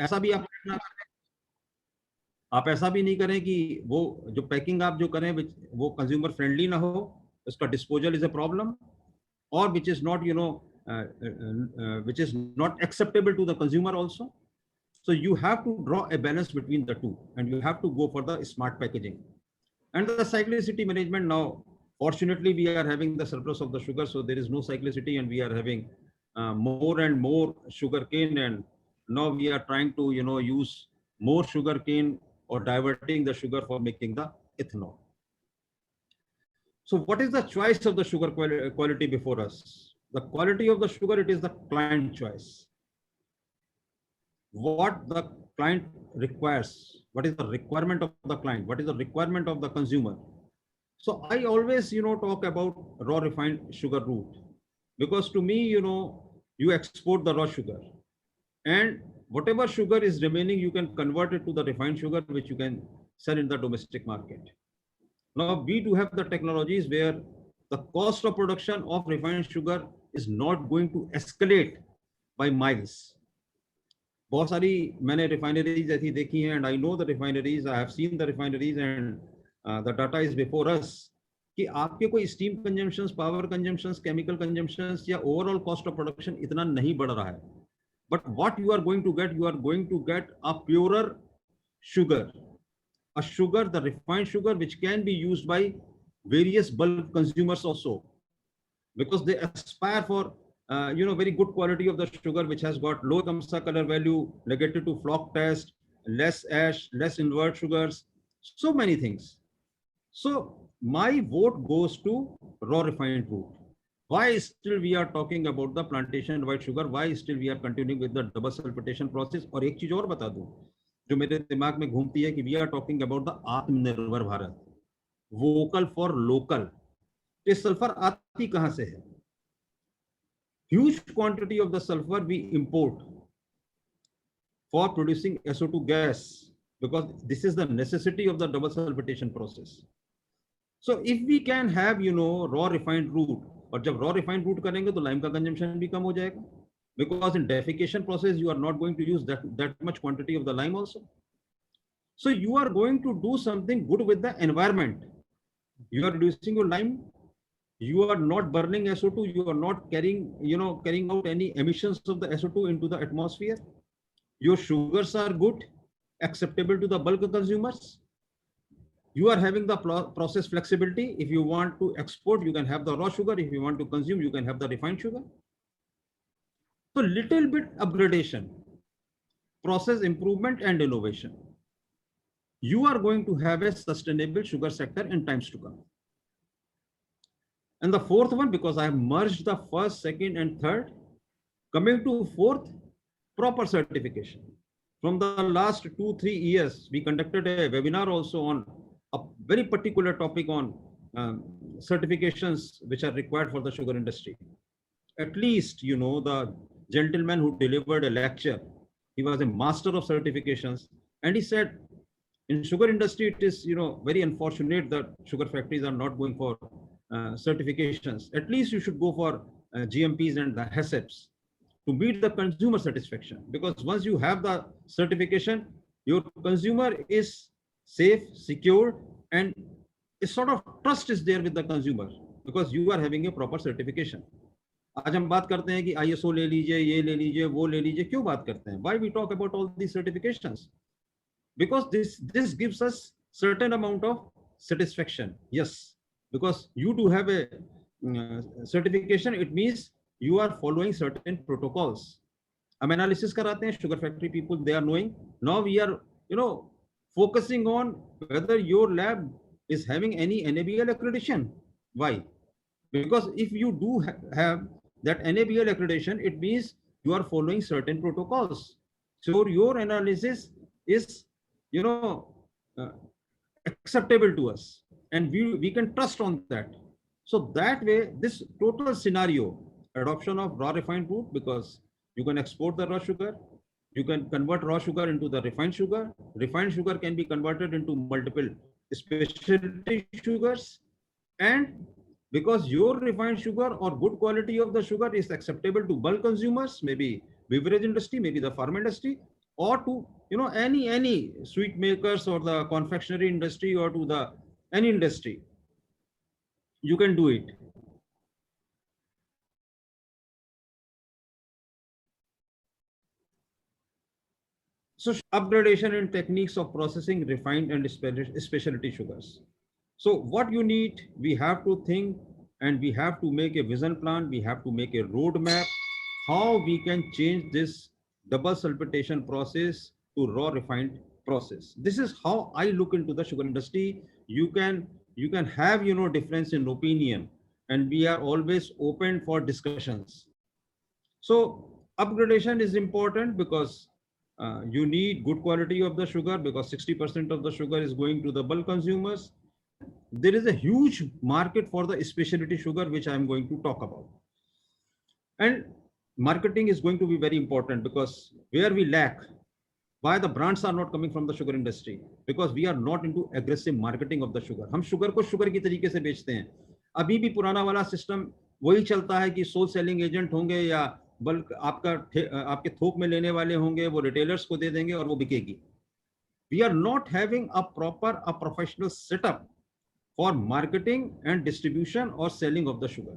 ऐसा भी आप ना करें, आप ऐसा भी नहीं करें कि वो जो पैकिंग आप जो करें वो कंज्यूमर फ्रेंडली ना हो, उसका disposal is a problem, or which is not, which is not acceptable to the consumer also. So you have to draw a balance between the two, and you have to go for the smart packaging. And the cyclicity management now, fortunately, we are having the surplus of the sugar, so there is no cyclicity, and we are having more and more sugar cane, and now we are trying to, use more sugar cane or diverting the sugar for making the ethanol. So what is the choice of the sugar quality before us? The quality of the sugar, it is the client choice. What the client requires, what is the requirement of the client, what is the requirement of the consumer. So I always, talk about raw refined sugar route, because to me, you export the raw sugar, and whatever sugar is remaining, you can convert it to the refined sugar, which you can sell in the domestic market. Now we do have the technologies where the cost of production of refined sugar is not going to escalate by miles. बहुत सारी मैंने refineries ऐसी देखी हैं, and I know the refineries, I have seen the refineries, and the data is before us, कि आपके कोई steam consumptions, power consumptions, chemical consumptions या ओवरऑल कॉस्ट ऑफ प्रोडक्शन इतना नहीं बढ़ रहा है. But what you are going to get, you are going to get a purer sugar, a sugar, the refined sugar, which can be used by various bulk consumers also, because they aspire for very good quality of the sugar, which has got low Kamsa color value, negative to flock test, less ash, less invert sugars, so many things. So my vote goes to raw refined route. Why still we are talking about the plantation white sugar? Why still we are continuing with the double sulfitation process? और एक चीज और बता दूं जो मेरे दिमाग में घूमती है, कि we are talking about the Atmanirbhar Bharat, vocal for local. ये सल्फर आती कहां से है? Huge quantity of the sulfur we import for producing SO2 gas, because this is the necessity of the double sulfitation process. So if we can have, raw refined route, और जब raw refined route करेंगे तो lime का consumption भी कम हो जाएगा, because in defecation process you are not going to use that much quantity of the lime also. So you are going to do something good with the environment. You are reducing your lime, you are not burning SO2, you are not carrying out any emissions of the SO2 into the atmosphere. Your sugars are good, acceptable to the bulk consumers. You are having the process flexibility. If you want to export, you can have the raw sugar. If you want to consume, you can have the refined sugar. So little bit upgradation, process improvement and innovation. You are going to have a sustainable sugar sector in times to come. And the fourth one, because I have merged the first, second, and third, coming to fourth, proper certification. From the last 2-3 years, we conducted a webinar also on a very particular topic on certifications which are required for the sugar industry. At least, the gentleman who delivered a lecture, he was a master of certifications, and he said, in sugar industry, it is, very unfortunate that sugar factories are not going for certifications. At least you should go for GMPs and the HACCPs to meet the consumer satisfaction. Because once you have the certification, your consumer is safe, secured, and a sort of trust is there with the consumer, because you are having a proper certification. आज हम बात करते हैं कि ISO ले लीजिए, ये ले लीजिए, वो ले लीजिए. क्यों बात करते हैं? Why we talk about all these certifications? Because this gives us certain amount of satisfaction. Yes, because you do have a certification, it means you are following certain protocols. हम analysis कराते हैं, sugar factory people, they are knowing. Now we are, focusing on whether your lab is having any NABL accreditation. Why? Because if you do have that NABL accreditation, it means you are following certain protocols. So your analysis is, acceptable to us, and we can trust on that. So that way, this total scenario, adoption of raw refined route, because you can export the raw sugar, you can convert raw sugar into the refined sugar can be converted into multiple specialty sugars, and because your refined sugar or good quality of the sugar is acceptable to bulk consumers, maybe beverage industry, maybe the farm industry, or to any sweet makers or the confectionery industry or to the any industry, you can do it. So upgradation in techniques of processing refined and specialty sugars. So what you need, we have to think and we have to make a vision plan. We have to make a roadmap how we can change this double sulfitation process to raw refined process. This is how I look into the sugar industry. You can have difference in opinion, and we are always open for discussions. So upgradation is important because you need good quality of the sugar, because 60% of the sugar is going to the bulk consumers. There is a huge market for the specialty sugar, which I am going to talk about. And marketing is going to be very important, because where we lack, why the brands are not coming from the sugar industry, because we are not into aggressive marketing of the sugar. हम sugar को sugar की तरीके से बेचते हैं. अभी भी पुराना वाला सिस्टम वही चलता है कि सोल सेलिंग एजेंट होंगे या बल्क आपके थोक में लेने वाले होंगे, वो रिटेलर्स को दे देंगे और वो बिकेगी. We are not having a professional setup for marketing and distribution or selling of the sugar,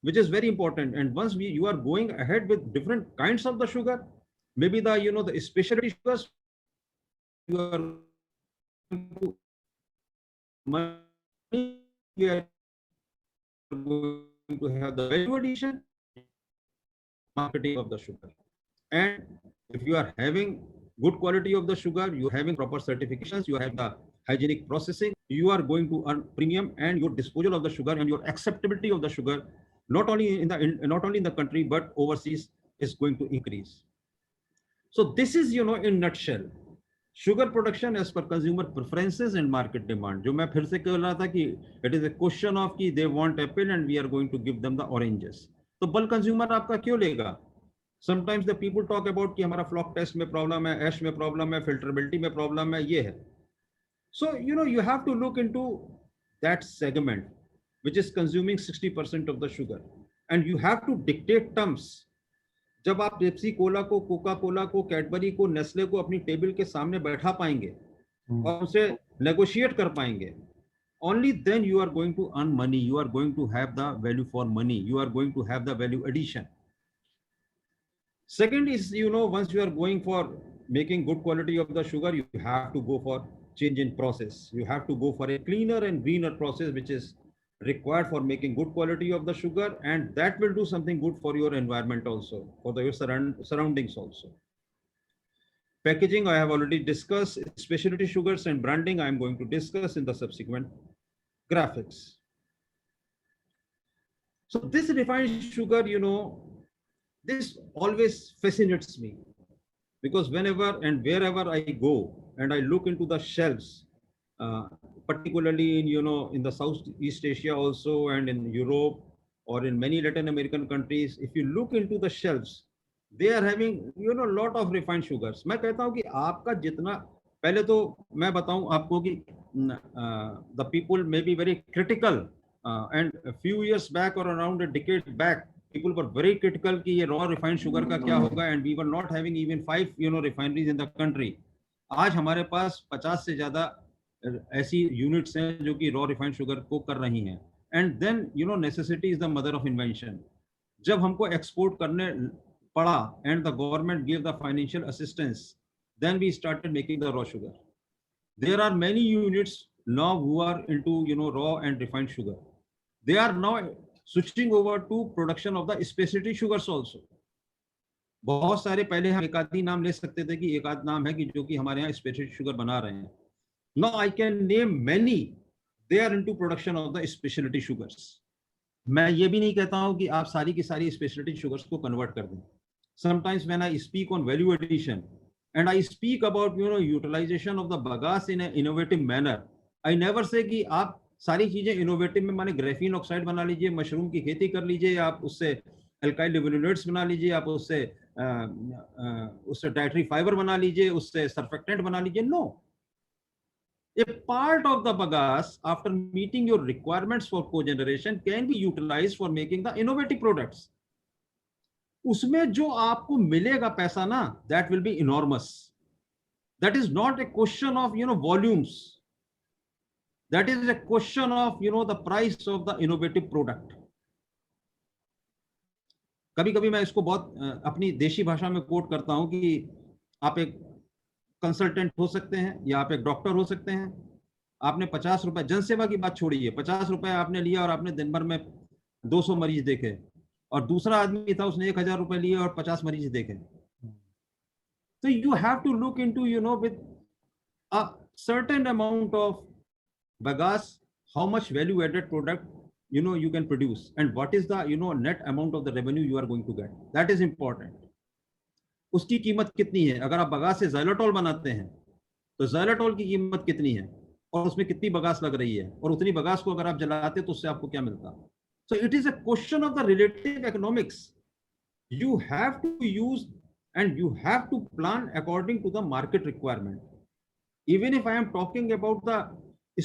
which is very important. And once you are going ahead with different kinds of the sugar, maybe the specialty sugars, you are going to have the value addition, marketing of the sugar. And if you are having good quality of the sugar, you are having proper certifications, you have the hygienic processing, you are going to earn premium, and your disposal of the sugar and your acceptability of the sugar, not only in the country but overseas, is going to increase. So this is, in nutshell, sugar production as per consumer preferences and market demand. जो मैं फिर से कह रहा था कि it is a question of कि they want apple and we are going to give them the oranges. तो bulk consumer आपका क्यों लेगा? Sometimes the people talk about कि हमारा flock test में problem है, ash में problem है, filterability में problem है, ये है. So you have to look into that segment which is consuming 60% of the sugar, and you have to dictate terms. जब आप पेप्सी कोला को, कोका कोला को, कैडबरी को, नेस्ले को अपनी टेबल के सामने बैठा पाएंगे और उनसे नेगोशिएट कर पाएंगे, only then you are going to earn money, you are going to have the value for money, you are going to have the value addition. Second is, once you are going for making good quality of the sugar, you have to go for change in process. You have to go for a cleaner and greener process, which is required for making good quality of the sugar, and that will do something good for your environment also, for your surroundings also. Packaging, I have already discussed. Specialty sugars and branding, I am going to discuss in the subsequent graphics. So this refined sugar, this always fascinates me, because whenever and wherever I go and I look into the shelves, particularly in the Southeast Asia also, and in Europe or in many Latin American countries, if you look into the shelves, they are having lot of refined sugars. मैं कहता हूँ कि आपका जितना, पहले तो मैं बताऊँ आपको कि the people may be very critical, and a few years back or around a decade back, people were very critical कि ये raw refined sugar का क्या होगा, and we were not having even 5 refineries in the country. आज हमारे पास 50 से ज़्यादा ऐसी यूनिट्स हैं जो कि रॉ रिफाइंड शुगर को कर रही हैं. And then necessity is the mother of invention. जब हमको एक्सपोर्ट करने पड़ा and the government give the financial assistance, then we started making the raw sugar. There are many units now who are into raw and refined sugar. They are now switching over to production of the speciality sugars also. बहुत सारे, पहले हम एक आधी नाम ले सकते थे कि एक आध नाम है कि जो कि हमारे यहाँ स्पेशलिटी शुगर बना रहे हैं. Now I can name many. They are into production of the specialty sugars. मैं ये भी नहीं कहता हूँ कि आप सारी की सारी specialty sugars को convert कर दें. Sometimes when I speak on value addition and I speak about utilization of the bagasse in an innovative manner, I never say कि आप सारी चीजें innovative में, माने ग्रेफीन ऑक्साइड बना लीजिए, मशरूम की खेती कर लीजिए, आप उससे अल्काइल लिग्नोलेट्स बना लीजिए, आप उससे डाइटरी फाइबर बना लीजिए, उससे सर्फेक्टेंट बना लीजिए. No. A part of the bagasse, after meeting your requirements for cogeneration, can be utilized for making the innovative products. उसमें जो आपको मिलेगा पैसा ना, that will be enormous. That is not a question of, volumes. That is a question of, the price of the innovative product. कभी कभी मैं इसको बहुत अपनी देशी भाषा में कोट करता हूं कि आप एक कंसल्टेंट हो सकते हैं या आप एक डॉक्टर हो सकते हैं. आपने 50 रुपए, जनसेवा की बात छोड़िए, 50 रुपए आपने लिया और आपने दिन भर में 200 मरीज देखे, और दूसरा आदमी था उसने 1000 रुपए लिए और 50 मरीज देखे. तो you have to look into, with a certain amount of bagasse, how much value added product you can produce, and what is the net amount of the revenue you are going to get. That is important. उसकी कीमत कितनी है. अगर आप bagasse से ज़ाइलोटॉल बनाते हैं तो ज़ाइलोटॉल की कीमत कितनी है और उसमें कितनी बगास लग रही है, और उतनी बगास को अगर आप जलाते तो उससे आपको क्या मिलता. So it is a question of the relative economics. You have to use and you have to plan according to the market requirement. Even if I am talking about the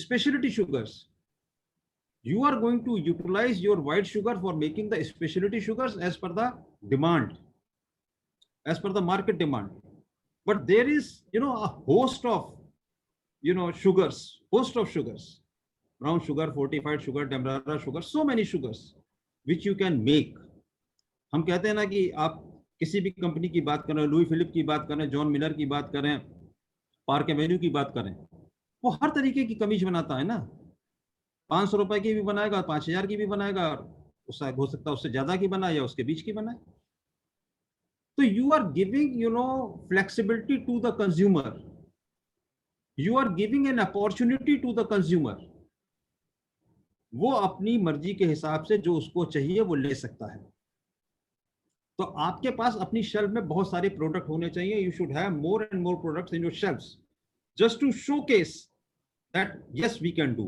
specialty sugars, you are going to utilize your white sugar for making the specialty sugars as per the demand, as per the market demand. But there is, a host of, sugars, brown sugar, fortified sugar, demerara sugar, so many sugars which you can make. हम कहते हैं ना कि आप किसी भी company की बात करें, लुई फिलिप की बात करें, जॉन मिलर की बात करें, पार्क एवेन्यू की बात करें, वो हर तरीके की कमीज बनाता है ना. 500 रुपए की भी बनाएगा, 5000 की भी बनाएगा, उससे हो सकता है उससे ज्यादा की बनाए या उसके बीच की बनाए. तो you are giving, flexibility to the consumer. You are giving an opportunity to the consumer. वो अपनी मर्जी के हिसाब से जो उसको चाहिए वो ले सकता है. तो आपके पास अपनी शेल्फ में बहुत सारे प्रोडक्ट होने चाहिए. You should have more and more products in your shelves just to showcase that yes, we can do.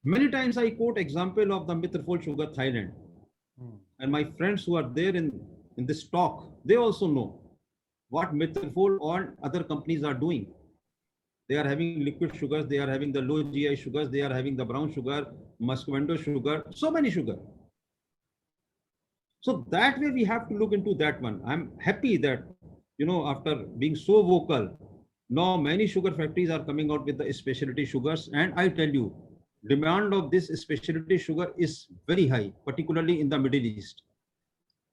Many times I quote example of the Mitrafol Sugar Thailand, and my friends who are there in this talk, they also know what Mitrafol or other companies are doing. They are having liquid sugars, they are having the low GI sugars, they are having the brown sugar, muscovado sugar, so many sugar. So that way we have to look into that one. I'm happy that, after being so vocal, now many sugar factories are coming out with the specialty sugars, and I tell you, demand of this specialty sugar is very high, particularly in the Middle East.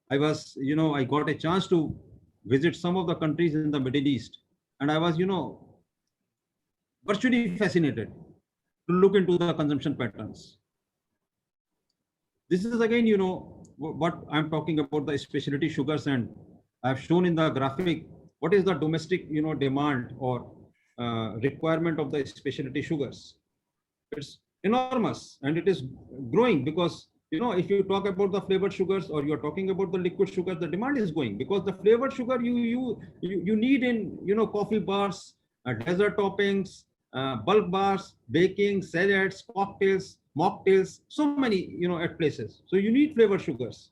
I was, I got a chance to visit some of the countries in the Middle East, and I was, virtually fascinated to look into the consumption patterns. This is again, what I'm talking about, the specialty sugars, and I've shown in the graphic what is the domestic, demand or requirement of the specialty sugars. It's enormous and it is growing because, if you talk about the flavored sugars or you're talking about the liquid sugar, the demand is going because the flavored sugar you need in, coffee bars, dessert toppings, bulk bars, baking, salads, cocktails, mocktails, so many, at places. So you need flavored sugars.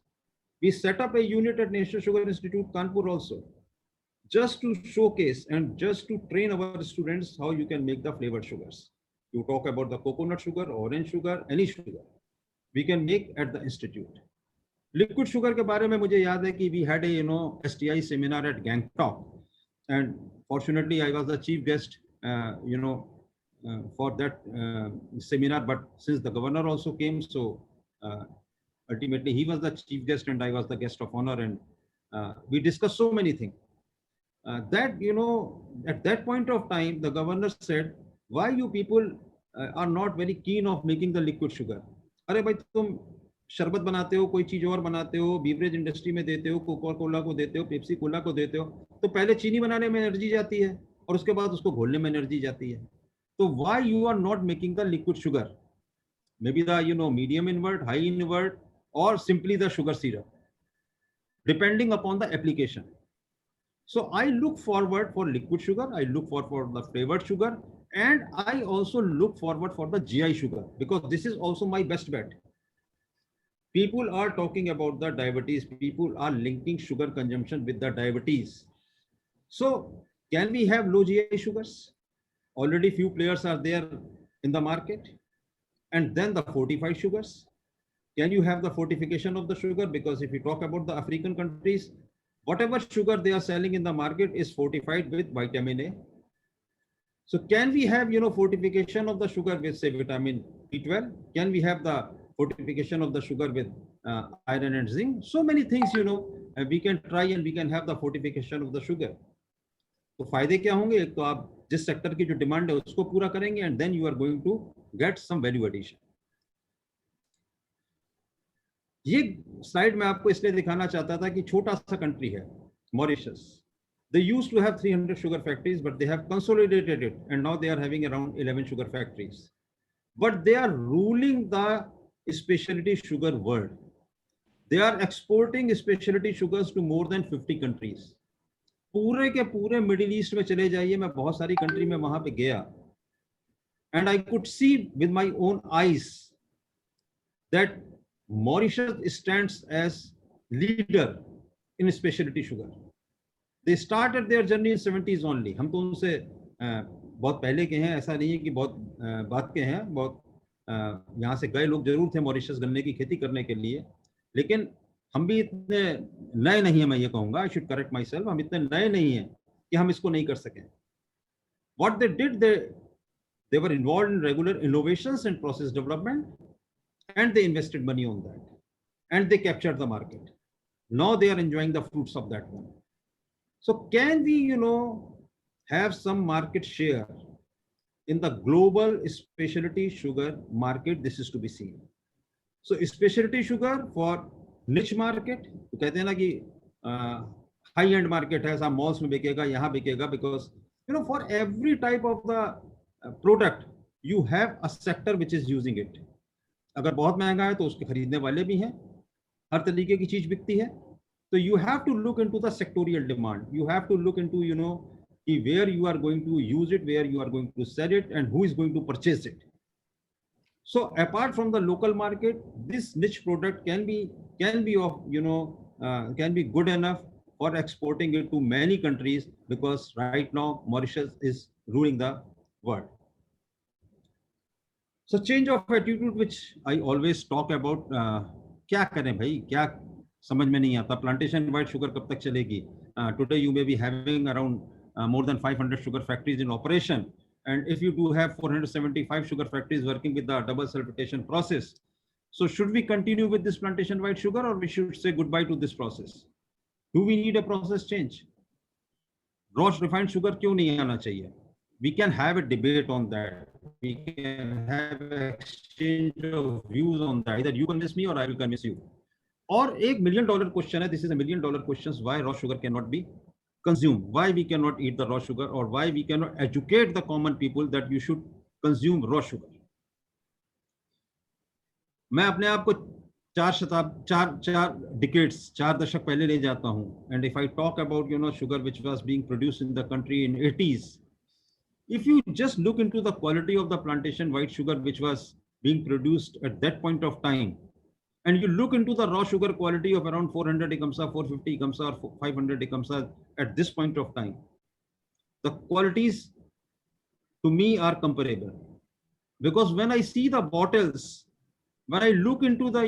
We set up a unit at National Sugar Institute, Kanpur also, just to showcase and just to train our students how you can make the flavored sugars. You talk about the coconut sugar, orange sugar, any sugar, we can make at the institute. Liquid sugar के बारे में मुझे याद है कि we had a, STI seminar at Gangtok, and fortunately I was the chief guest, for that seminar. But since the governor also came, so ultimately he was the chief guest and I was the guest of honor, and we discussed so many things. That, at that point of time, the governor said, why you people are not very keen of making the liquid sugar? अरे भाई तुम शरबत बनाते हो, कोई चीज और बनाते हो, बीवरेज इंडस्ट्री में देते हो, कोका कोला को देते हो, पेप्सी कोला को देते हो, तो पहले चीनी बनाने में एनर्जी जाती है और उसके बाद उसको घोलने में एनर्जी जाती है. तो why you are not making the liquid sugar? Maybe the, medium invert, high invert, or simply the sugar syrup, depending upon the application. So I look forward for liquid sugar, I look forward for the flavored sugar, and I also look forward for the GI sugar, because this is also my best bet. People are talking about the diabetes, people are linking sugar consumption with the diabetes. So can we have low GI sugars? Already few players are there in the market. And then the fortified sugars. Can you have the fortification of the sugar? Because if you talk about the African countries, whatever sugar they are selling in the market is fortified with vitamin A. So can we have, fortification of the sugar with, say, vitamin B12? Can we have the fortification of the sugar with iron and zinc? So many things, we can try and we can have the fortification of the sugar. तो फायदे क्या होंगे? एक तो आप जिस sector की जो डिमांड है उसको पूरा करेंगे and then you are going to get some value addition. ये स्लाइड मैं आपको इसलिए दिखाना चाहता था कि छोटा सा कंट्री है Mauritius. They used to have 300 sugar factories, but they have consolidated it, and now they are having around 11 sugar factories. But they are ruling the specialty sugar world. They are exporting specialty sugars to more than 50 countries. पूरे के पूरे middle east में चले जाइए, मैं बहुत सारी country में वहां पे गया, and I could see with my own eyes that Mauritius stands as leader in specialty sugar. They started their journey in 70s only. हम तो उनसे बहुत पहले के हैं, ऐसा नहीं है कि बहुत बात के हैं, बहुत यहाँ से गए लोग जरूर थे मॉरिशस गन्ने की खेती करने के लिए, लेकिन हम भी इतने नए नहीं हैं. मैं ये कहूँगा, I should correct my self, हम इतने नए नहीं हैं कि हम इसको नहीं कर सकें. What they did, they were involved in regular innovations and process development, and they invested money on that, and they captured the market. Now they are enjoying the fruits of that one. So can we, have some market share in the global specialty sugar market? This is to be seen. So specialty sugar for niche market, तो कहते हैं ना कि high end market है, ऐसा malls में बिकेगा, यहाँ बिकेगा, because for every type of the product you have a sector which is using it. अगर बहुत महंगा है तो उसके खरीदने वाले भी हैं, हर तरीके की चीज बिकती है. So you have to look into the sectorial demand. You have to look into, where you are going to use it, where you are going to sell it, and who is going to purchase it. So apart from the local market, this niche product can be of, can be good enough for exporting it to many countries, because right now Mauritius is ruling the world. So change of attitude, which I always talk about. क्या करें भाई, क्या समझ में नहीं आता. Plantation white sugar कब तक चलेगी? Today you may be having around more than 500 sugar factories in operation, and if you do have 475 sugar factories working with the double sulfitation process, so should we continue with this plantation white sugar, or we should say goodbye to this process? Do we need a process change? Raw refined sugar क्यों नहीं आना चाहिए? We can have a debate on that. We can have exchange of views on that. Either you convince me or I will convince you. और एक $1 million question है, this is a $1 million question, why raw sugar cannot be consumed, why we cannot eat the raw sugar, or why we cannot educate the common people that you should consume raw sugar. मैं अपने आप को 4 decades, 4 दशक पहले ले जाता हूं, and if I talk about sugar which was being produced in the country in 80s, if you just look into the quality of the plantation white sugar which was being produced at that point of time, and you look into the raw sugar quality of around 400 ICMSA, 450 ICMSA, or 500 ICMSA at this point of time, the qualities to me are comparable. Because when I see the bottles, when I look into the,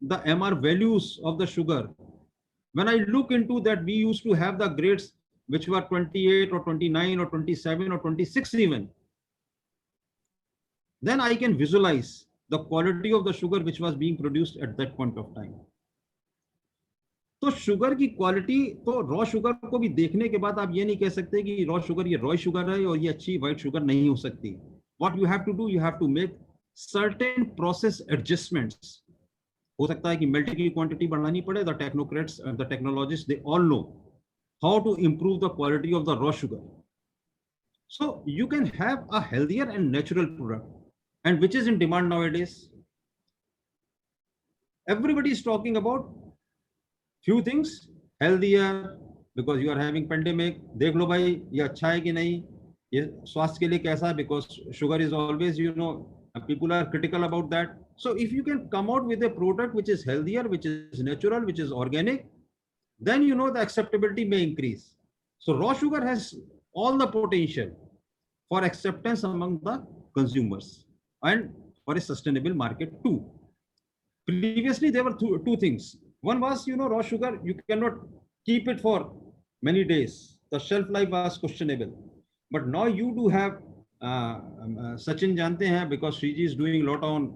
the MR values of the sugar, when I look into that, we used to have the grades which were 28 or 29 or 27 or 26 even, then I can visualize the quality of the sugar which was being produced at that point of time. तो sugar की quality, तो raw sugar को भी देखने के बाद आप ये नहीं कह सकते कि रॉ शुगर ये रॉ शुगर है और ये अच्छी व्हाइट शुगर नहीं हो सकती. What you have to do, you have to make certain process adjustments. हो सकता है कि मिल्क की क्वांटिटी बढ़ानी पड़े. The technocrats and the technologists, they all know how to improve the quality of the raw sugar. So you can have a healthier and natural product, and which is in demand nowadays. Everybody is talking about few things, healthier, because you are having pandemic. देख लो भाई ये अच्छा है कि नहीं, ये स्वास्थ्य के लिए कैसा है, because sugar is always, people are critical about that. So if you can come out with a product which is healthier, which is natural, which is organic, then the acceptability may increase. So raw sugar has all the potential for acceptance among the consumers and for a sustainable market too. Previously there were two things. One was, raw sugar, you cannot keep it for many days. The shelf life was questionable. But now you do have Sachin jante hain, because Shriji is doing a lot on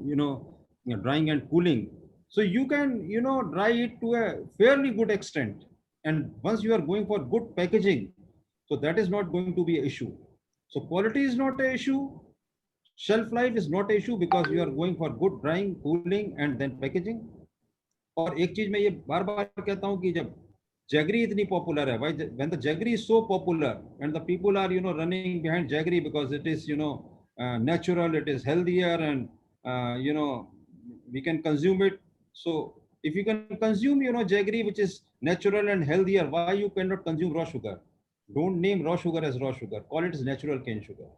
drying and cooling. So you can dry it to a fairly good extent. And once you are going for good packaging, so that is not going to be an issue. So quality is not an issue. Shelf life is not an issue because you are going for good drying, cooling, and then packaging. और एक चीज मैं ये बार बार कहता हूँ कि जब jaggery इतनी पॉपुलर है, why when the jaggery is so popular and the people are running behind jaggery because it is natural, it is healthier, and we can consume it. So if you can consume jaggery which is natural and healthier, why you cannot consume raw sugar? Don't name raw sugar as raw sugar, call it as natural cane sugar.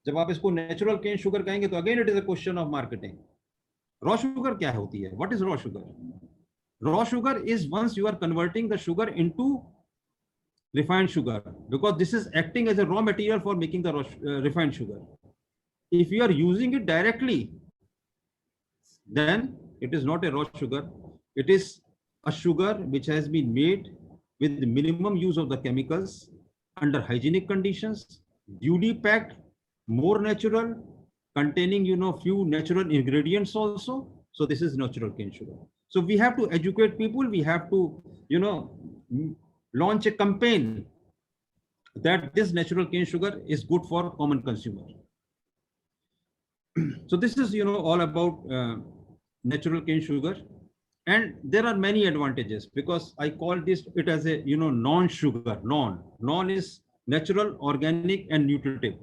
जब आप इसको natural cane sugar कहेंगे तो again it is a question of marketing. Raw sugar क्या होती है? What is raw sugar? Raw sugar is once you are converting the sugar into refined sugar, because this is acting as a raw material for making the refined sugar. If you are using it directly, then it is not a raw sugar. It is a sugar which has been made with the minimum use of the chemicals, under hygienic conditions, duly packed, more natural, containing few natural ingredients also. So this is natural cane sugar. So we have to educate people. We have to, launch a campaign that this natural cane sugar is good for common consumer. So this is, all about natural cane sugar, and there are many advantages because I call it as a, non-sugar. Non is natural, organic, and nutritive.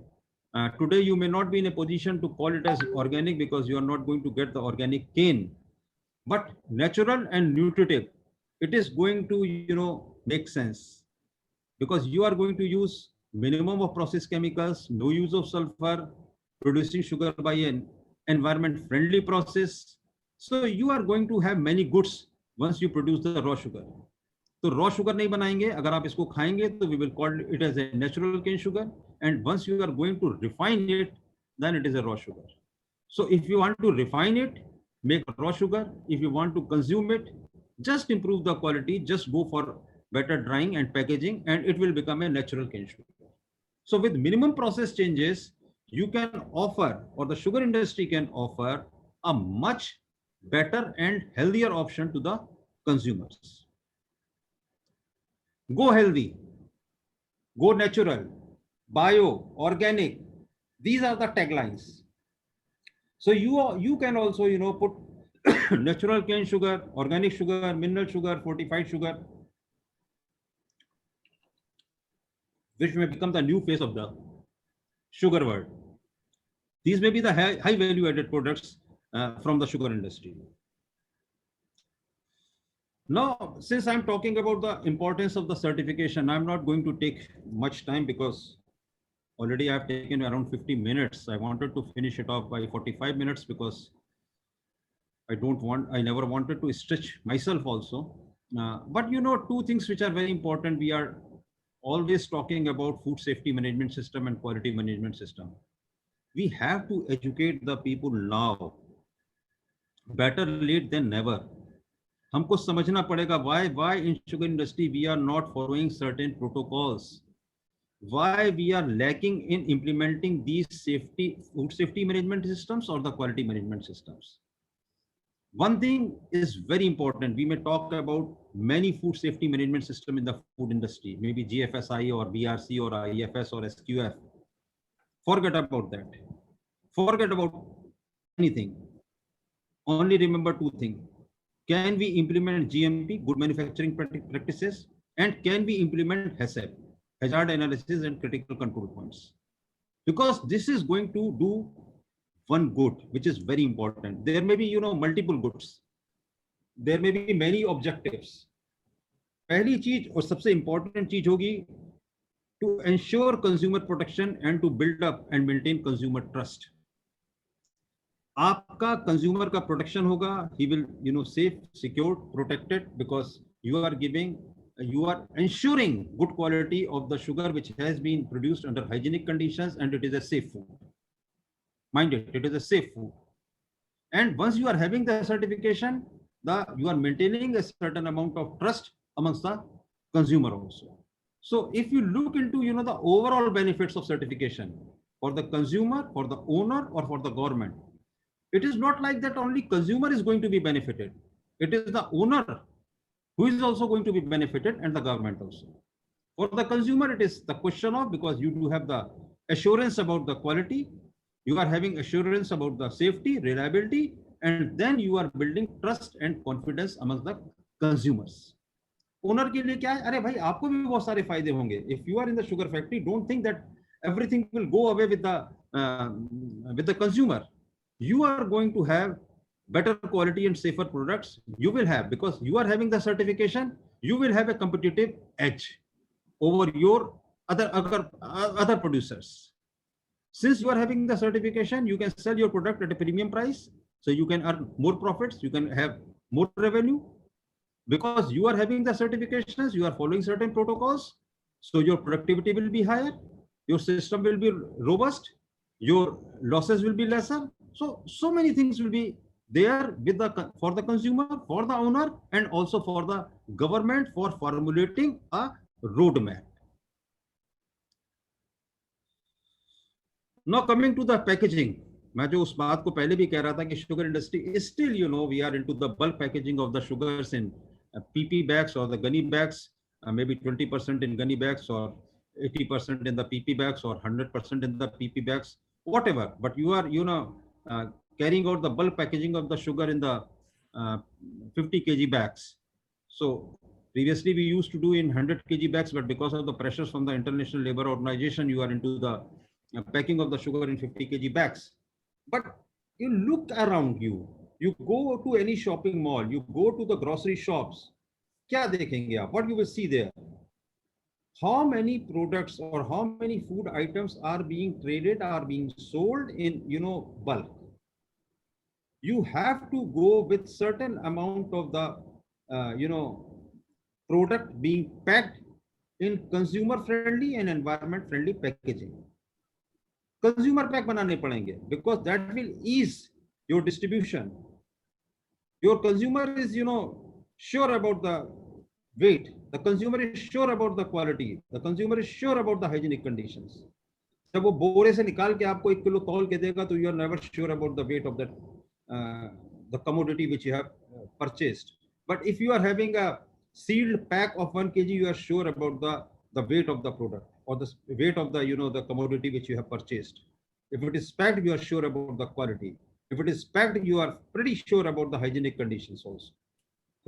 Today you may not be in a position to call it as organic because you are not going to get the organic cane. But natural and nutritive, it is going to, make sense because you are going to use minimum of processed chemicals, no use of sulfur, producing sugar by an environment friendly process. So you are going to have many goods once you produce the raw sugar. तो raw sugar नहीं बनाएंगे, अगर आप इसको खाएंगे तो we will call it as a natural cane sugar, and once you are going to refine it, then it is a raw sugar. So if you want to refine it, make raw sugar. If you want to consume it, just improve the quality, just go for better drying and packaging, and it will become a natural cane sugar. So with minimum process changes, you can offer, or the sugar industry can offer, a much better and healthier option to the consumers. Go healthy, go natural, bio, organic. These are the taglines. So you can also, put natural cane sugar, organic sugar, mineral sugar, fortified sugar, which may become the new face of the sugar world. These may be the high value added products from the sugar industry. Now, since I'm talking about the importance of the certification, I'm not going to take much time because already I've taken around 50 minutes. I wanted to finish it off by 45 minutes because I never wanted to stretch myself also. But two things which are very important. We are always talking about food safety management system and quality management system. We have to educate the people now. Better late than never. हमको समझना पड़ेगा why in sugar industry we are not following certain protocols. Why we are lacking in implementing these food safety management systems or the quality management systems. One thing is very important. We may talk about many food safety management systems in the food industry, maybe GFSI or BRC or IFS or SQF. Forget about that. Forget about anything. Only remember two things. Can we implement GMP, good manufacturing practices, and can we implement HACCP, hazard analysis and critical control points? Because this is going to do one good, which is very important. There may be, multiple goods. There may be many objectives. पहली चीज और सबसे important चीज होगी to ensure consumer protection and to build up and maintain consumer trust. आपका consumer का protection होगा, he will safe, secured, protected, because you are ensuring good quality of the sugar which has been produced under hygienic conditions, and it is a safe food. Mind it is a safe food. And once you are having the certification, you are maintaining a certain amount of trust amongst the consumer also. So if you look into, the overall benefits of certification for the consumer, for the owner, or for the government, it is not like that only consumer is going to be benefited. It is the owner who is also going to be benefited, and the government also. For the consumer, it is the question of, because you do have the assurance about the quality, you are having assurance about the safety, reliability, and then you are building trust and confidence among the consumers. Owner के लिए क्या है, अरे भाई आपको भी बहुत सारे फायदे होंगे. If you are in the sugar factory, don't think that everything will go away with the consumer. You are going to have better quality and safer products. You will have, because you are having the certification, you will have a competitive edge over your other producers. Since you are having the certification, you can sell your product at a premium price, so you can earn more profits, you can have more revenue. Because you are having the certifications, you are following certain protocols, so your productivity will be higher, your system will be robust, your losses will be lesser. So many things will be there for the consumer, for the owner, and also for the government for formulating a roadmap. Now coming to the packaging, मैं जो उस बात को पहले भी कह रहा था कि sugar industry is still, we are into the bulk packaging of the sugars in PP bags or the gunny bags, maybe 20% in gunny bags, or 80% in the PP bags, or 100% in the PP bags, whatever. But you are, carrying out the bulk packaging of the sugar in the 50 kg bags. So previously we used to do in 100 kg bags, but because of the pressures from the International Labour Organization, you are into the packing of the sugar in 50 kg bags. But you look around you, you go to any shopping mall, you go to the grocery shops, क्या देखेंगे आप? What you will see there? How many products or how many food items are being traded, are being sold in, bulk? You have to go with certain amount of the, product being packed in consumer friendly and environment friendly packaging. Consumer pack बनाने पड़ेंगे, because that will ease your distribution. Your consumer is, sure about the weight. The consumer is sure about the quality. The consumer is sure about the hygienic conditions. जब वो बोरे से निकाल के आपको 1 kilo तौल के देगा, तो you are never sure about the weight of that the commodity which you have purchased. But if you are having a sealed pack of 1 kg, you are sure about the weight of the product, or the weight of the, the commodity which you have purchased. If it is packed, you are sure about the quality. If it is packed, you are pretty sure about the hygienic conditions also.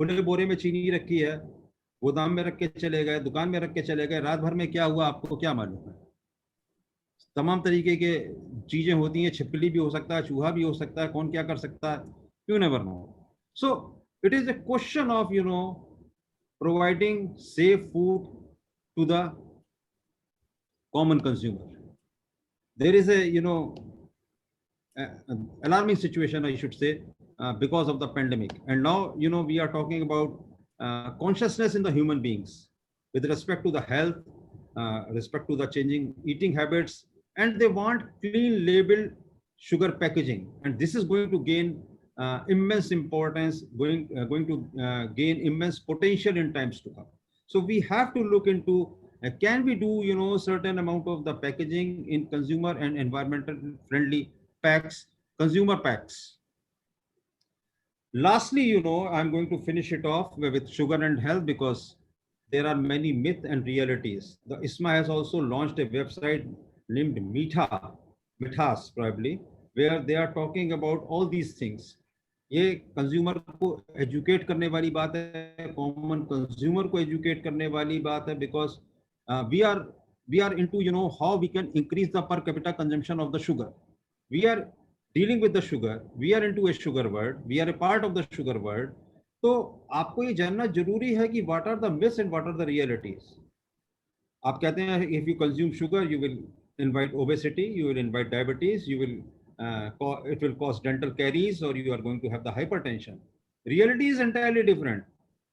खुले बोरे में चीनी रखी है, गोदाम में रख के चले गए, दुकान में रख के चले गए, रात भर में क्या हुआ आपको क्या मालूम है? तमाम तरीके के चीजें होती हैं, छिपकली भी हो सकता है, चूहा भी हो सकता है, कौन क्या कर सकता है, you never know. So it is a question of, providing safe food to the common consumer. There is a, alarming situation, I should say, because of the pandemic. And now, we are talking about consciousness in the human beings with respect to the health, respect to the changing eating habits, and they want clean label sugar packaging. And this is going to gain immense importance, going to gain immense potential in times to come. So we have to look into, can we do, certain amount of the packaging in consumer and environmental friendly packs, consumer packs. Lastly, I'm going to finish it off with sugar and health, because there are many myths and realities. The ISMA has also launched a website named Mithas probably, where they are talking about all these things. ये consumer को educate करने वाली बात है, common consumer को educate करने वाली बात है, because we are into, how we can increase the per capita consumption of the sugar. We are dealing with the sugar, we are into a sugar world, we are a part of the sugar world. तो आपको ये जानना जरूरी है कि what are the myths and what are the realities. आप कहते हैं if you consume sugar, you will invite obesity, you will invite diabetes, you will it will cause dental caries, or you are going to have the hypertension. Reality is entirely different.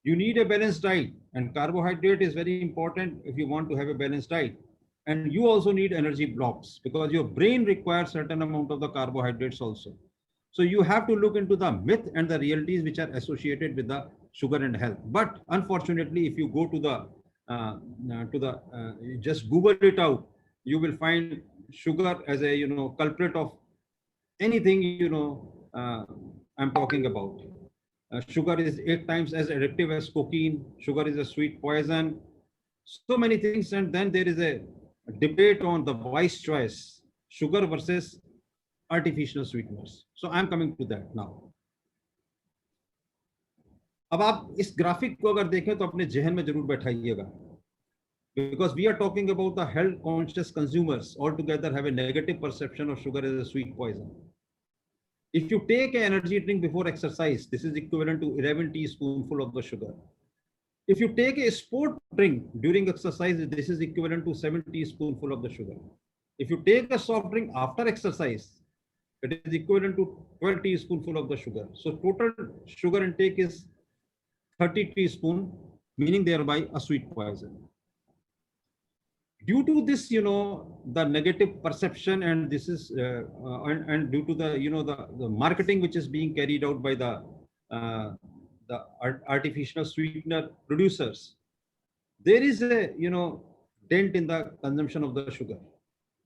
You need a balanced diet, and carbohydrate is very important if you want to have a balanced diet. And you also need energy blocks, because your brain requires certain amount of the carbohydrates also. So you have to look into the myth and the realities which are associated with the sugar and health. But unfortunately, if you go to the you just Google it out, you will find sugar as a culprit of anything I'm talking about. Sugar is 8 times as addictive as cocaine. Sugar is a sweet poison. So many things, and then there is a debate on the wise choice: sugar versus artificial sweeteners. So I'm coming to that now. अब आप इस graphic को अगर देखें तो अपने जहन में जरूर बैठाइएगा, because we are talking about the health conscious consumers altogether have a negative perception of sugar as a sweet poison. If you take an energy drink before exercise, this is equivalent to 11 teaspoonful of the sugar. If you take a sport drink during exercise, this is equivalent to 7 teaspoonful of the sugar. If you take a soft drink after exercise, it is equivalent to 12 teaspoonful of the sugar. So total sugar intake is 30 teaspoon, meaning thereby a sweet poison. Due to this, the negative perception, and this is and due to the the marketing which is being carried out by the artificial sweetener producers, there is a dent in the consumption of the sugar.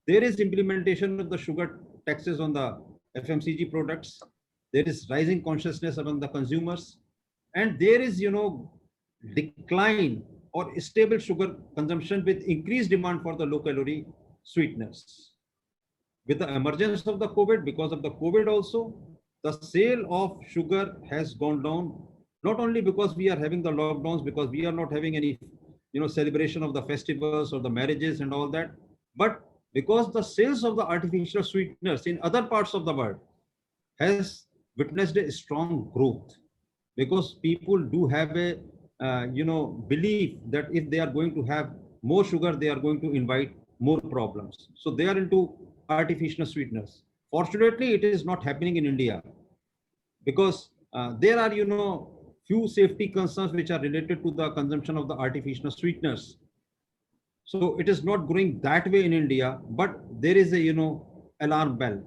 There is implementation of the sugar taxes on the FMCG products. There is rising consciousness among the consumers, and there is decline or stable sugar consumption with increased demand for the low calorie sweeteners. With the emergence of the COVID, because of the COVID also, the sale of sugar has gone down, not only because we are having the lockdowns, because we are not having any celebration of the festivals or the marriages and all that, but because the sales of the artificial sweeteners in other parts of the world has witnessed a strong growth, because people do have a belief that if they are going to have more sugar, they are going to invite more problems. So they are into artificial sweeteners. Fortunately, it is not happening in India, because there are few safety concerns which are related to the consumption of the artificial sweeteners. So it is not growing that way in India, but there is a alarm bell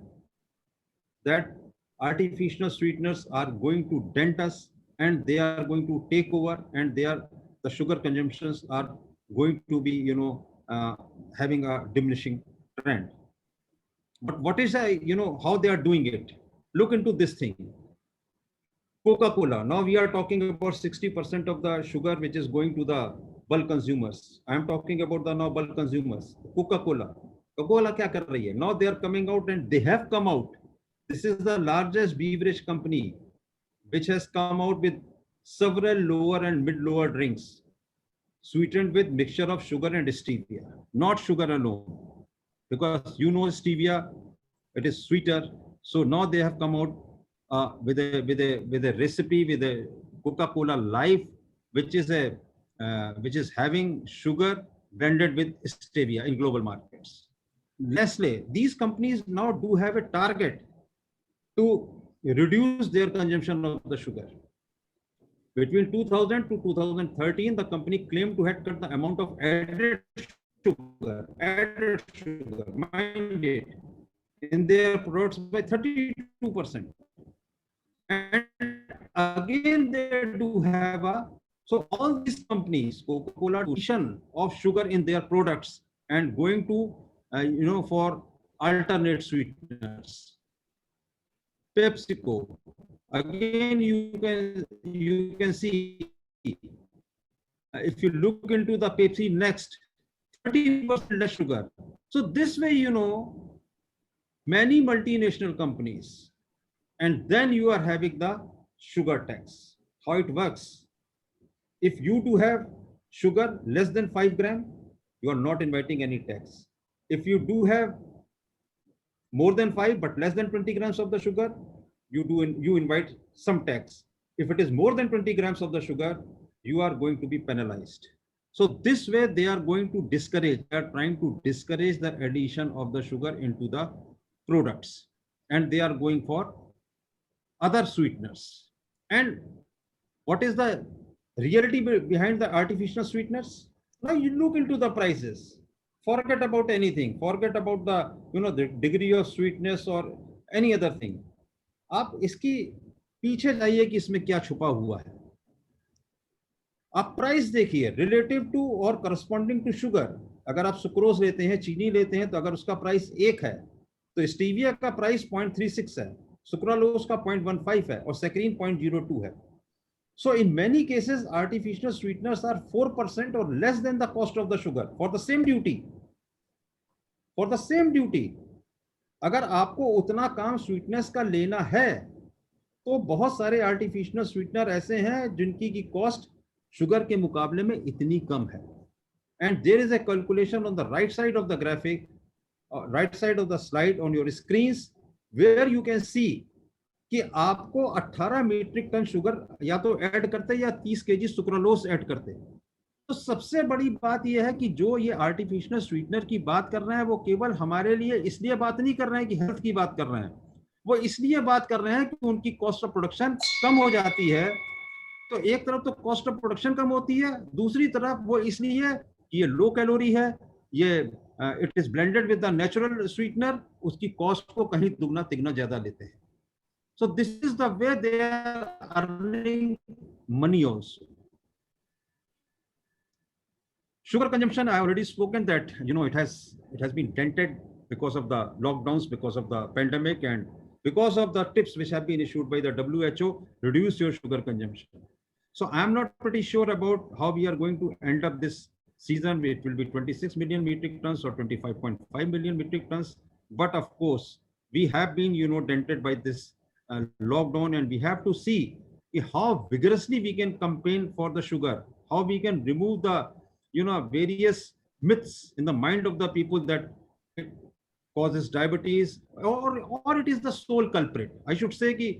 that artificial sweeteners are going to dent us, and they are going to take over, and the sugar consumptions are going to be having a diminishing trend. But what is how they are doing it? Look into this thing. Coca-Cola. Now we are talking about 60% of the sugar which is going to the bulk consumers. I am talking about the now bulk consumers. Coca-Cola. Coca-Cola kya kar rahi hai? Now they are coming out, and they have come out. This is the largest beverage company which has come out with several lower and mid-lower drinks sweetened with mixture of sugar and stevia, not sugar alone, because stevia, it is sweeter. So now they have come out with a recipe, with a Coca-Cola Life, which is having sugar blended with stevia in global markets. Nestle, these companies now do have a target to reduce their consumption of the sugar. Between 2000 to 2013, the company claimed to have cut the amount of added sugar, mind it, in their products by 32%. And again, they do have so all these companies, Coca-Cola, addition of sugar in their products and going to, for alternate sweeteners. PepsiCo, again, you can see, if you look into the Pepsi Next, 30% less sugar. So this way, many multinational companies, and then you are having the sugar tax. How it works? If you do have sugar less than 5 grams, you are not inviting any tax. If you do have more than 5 but less than 20 grams of the sugar, you invite some tax. If it is more than 20 grams of the sugar, you are going to be penalized. So this way they are going to discourage, they are trying to discourage the addition of the sugar into the products, and they are going for other sweeteners. And what is the reality behind the artificial sweeteners? Now you look into the prices. Forget about anything. Forget about the the degree of sweetness or any other thing. आप इसकी पीछे जाइए कि इसमें क्या छुपा हुआ है. आप प्राइस देखिए रिलेटिव टू और करस्पॉन्डिंग टू शुगर। अगर आप सुक्रोज लेते हैं, चीनी लेते हैं, तो अगर उसका प्राइस 1 है तो स्टीविया का प्राइस 0.36 है, सुक्रालोज का 0.15 है और सैकरीन 0.02 है। So in many cases, artificial sweeteners are 4% or less than the cost of the sugar for the same duty. For the same duty. अगर आपको उतना काम स्वीटनेस का लेना है तो बहुत सारे आर्टिफिशियल स्वीटनर ऐसे हैं जिनकी की कॉस्ट शुगर के मुकाबले में इतनी कम है। And there is a calculation on the right side of the graphic, right side of the slide on your screens, where you can see कि आपको 18 मीट्रिक टन शुगर या तो ऐड करते या 30 केजी सुक्रोलोस ऐड करते। तो सबसे बड़ी बात यह है कि जो ये आर्टिफिशियल स्वीटनर की बात कर रहे हैं वो केवल हमारे लिए इसलिए बात नहीं कर रहे हैं कि हेल्थ की बात कर रहे हैं, वो इसलिए बात कर रहे हैं कि उनकी कॉस्ट ऑफ प्रोडक्शन कम हो जाती है। तो एक तरफ तो कॉस्ट ऑफ प्रोडक्शन कम होती है, दूसरी तरफ वो इसलिए कि ये लो कैलोरी है, ये it is blended with the natural sweetener, उसकी कॉस्ट को कहीं दुगना तिगना ज्यादा लेते हैं। So this is the way they are earning money also. Sugar consumption, I already spoken that, it has been dented because of the lockdowns, because of the pandemic, and because of the tips which have been issued by the WHO, reduce your sugar consumption. So I am not pretty sure about how we are going to end up this season. It will be 26 million metric tons or 25.5 million metric tons. But of course, we have been, dented by this lockdown, and we have to see how vigorously we can campaign for the sugar, how we can remove the various myths in the mind of the people that it causes diabetes, or it is the sole culprit. I should say कि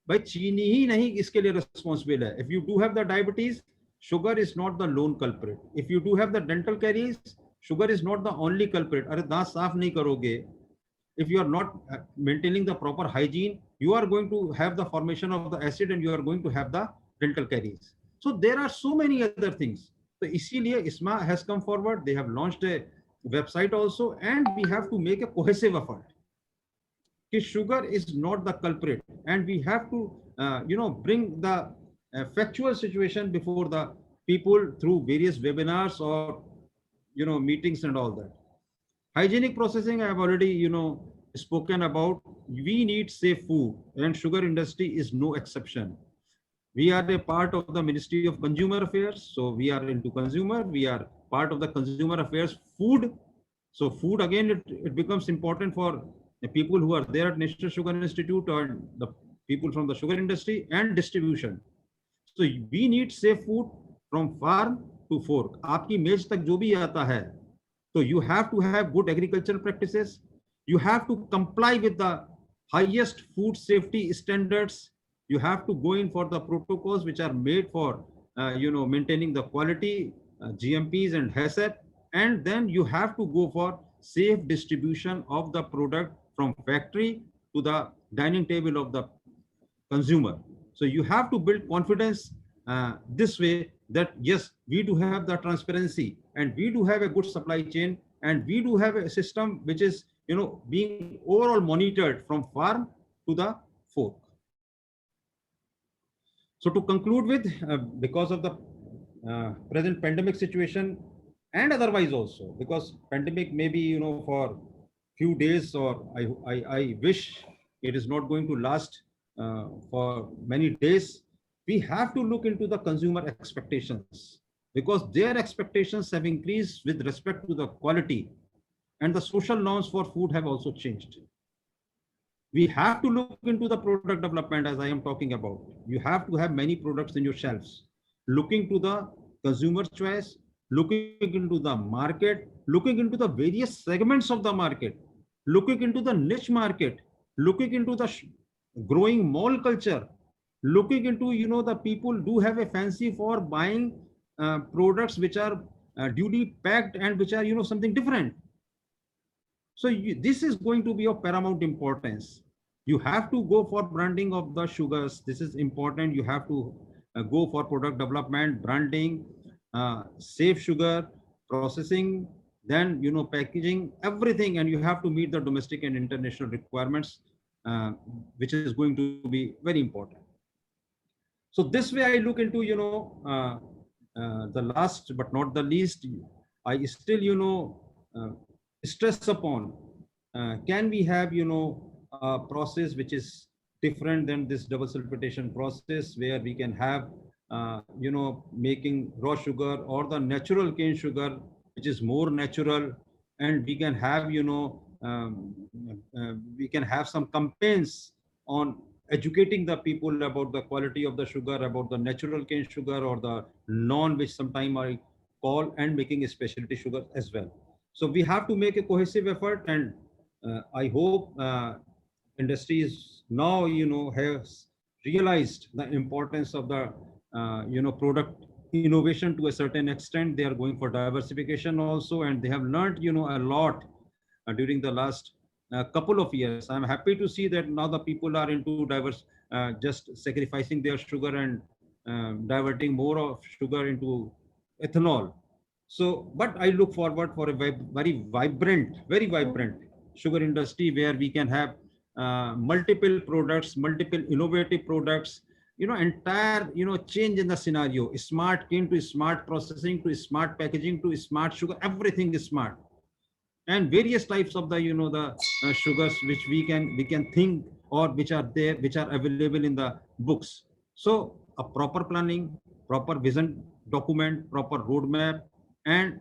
भाई चीनी ही नहीं इसके लिए responsible है। If you do have the diabetes, sugar is not the loan culprit. If you do have the dental caries, sugar is not the only culprit. अरे दांत साफ नहीं करोगे, if you are not maintaining the proper hygiene, you are going to have the formation of the acid and you are going to have the dental caries. So there are so many other things. So इसीलिए ISMA has come forward. They have launched a website also, and we have to make a cohesive effort. Sugar is not the culprit, and we have to bring the factual situation before the people through various webinars or meetings and all that. Hygienic processing, I have already spoken about. We need safe food, and sugar industry is no exception. We are a part of the Ministry of Consumer Affairs, so we are into consumer. We are part of the consumer affairs food. So food, again, it becomes important for the people who are there at National Sugar Institute or the people from the sugar industry and distribution. So we need safe food from farm to fork. आपकी मेज तक जो भी आता है, so you have to have good agricultural practices. You have to comply with the highest food safety standards. You have to go in for the protocols which are made for maintaining the quality, GMPs and HACCP, and then you have to go for safe distribution of the product from factory to the dining table of the consumer. So you have to build confidence this way, that yes, we do have the transparency and we do have a good supply chain, and we do have a system which is being overall monitored from farm to the fork. So to conclude with, because of the present pandemic situation, and otherwise also, because pandemic may be for few days, or I wish it is not going to last for many days, we have to look into the consumer expectations, because their expectations have increased with respect to the quality, and the social norms for food have also changed. We have to look into the product development, as I am talking about. You have to have many products in your shelves, looking to the consumer choice, looking into the market, looking into the various segments of the market, looking into the niche market, looking into the growing mall culture, looking into the people do have a fancy for buying products which are duly packed and which are something different. So this is going to be of paramount importance. You have to go for branding of the sugars. This is important. You have to go for product development, branding, safe sugar, processing, then packaging, everything, and you have to meet the domestic and international requirements, which is going to be very important. So this way I look into the last but not the least, I still, stress upon, can we have, a process which is different than this double sulfitation process, where we can have, making raw sugar or the natural cane sugar, which is more natural, and we can have, we can have some campaigns on educating the people about the quality of the sugar, about the natural cane sugar or the non, which sometime I call, and making a specialty sugar as well. So we have to make a cohesive effort, and I hope industries now, has realized the importance of the, product innovation to a certain extent. They are going for diversification also, and they have learned, a lot during the last couple of years. I'm happy to see that now the people are into diverse, just sacrificing their sugar and diverting more of sugar into ethanol. So, but I look forward for a very vibrant sugar industry, where we can have multiple products, multiple innovative products, entire, change in the scenario, smart cane to smart processing to smart packaging to smart sugar, everything is smart, and various types of the, the sugars which we can think, or which are there, which are available in the books. So a proper planning, proper vision document, proper roadmap, and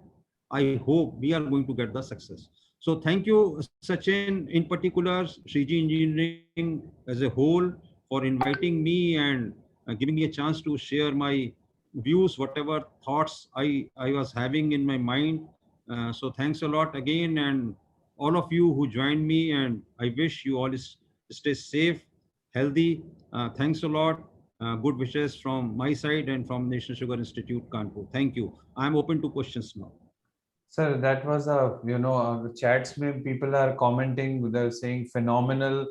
I hope we are going to get the success. So thank you, Sachin, in particular, Shriji Engineering as a whole, for inviting me and giving me a chance to share my views, whatever thoughts I was having in my mind. So thanks a lot again, and all of you who joined me, and I wish you all stay safe, healthy. Thanks a lot. Good wishes from my side and from National Sugar Institute, Kanpur. Thank you. I'm open to questions now. Sir, that was a, the chats mein people are commenting, they're saying phenomenal.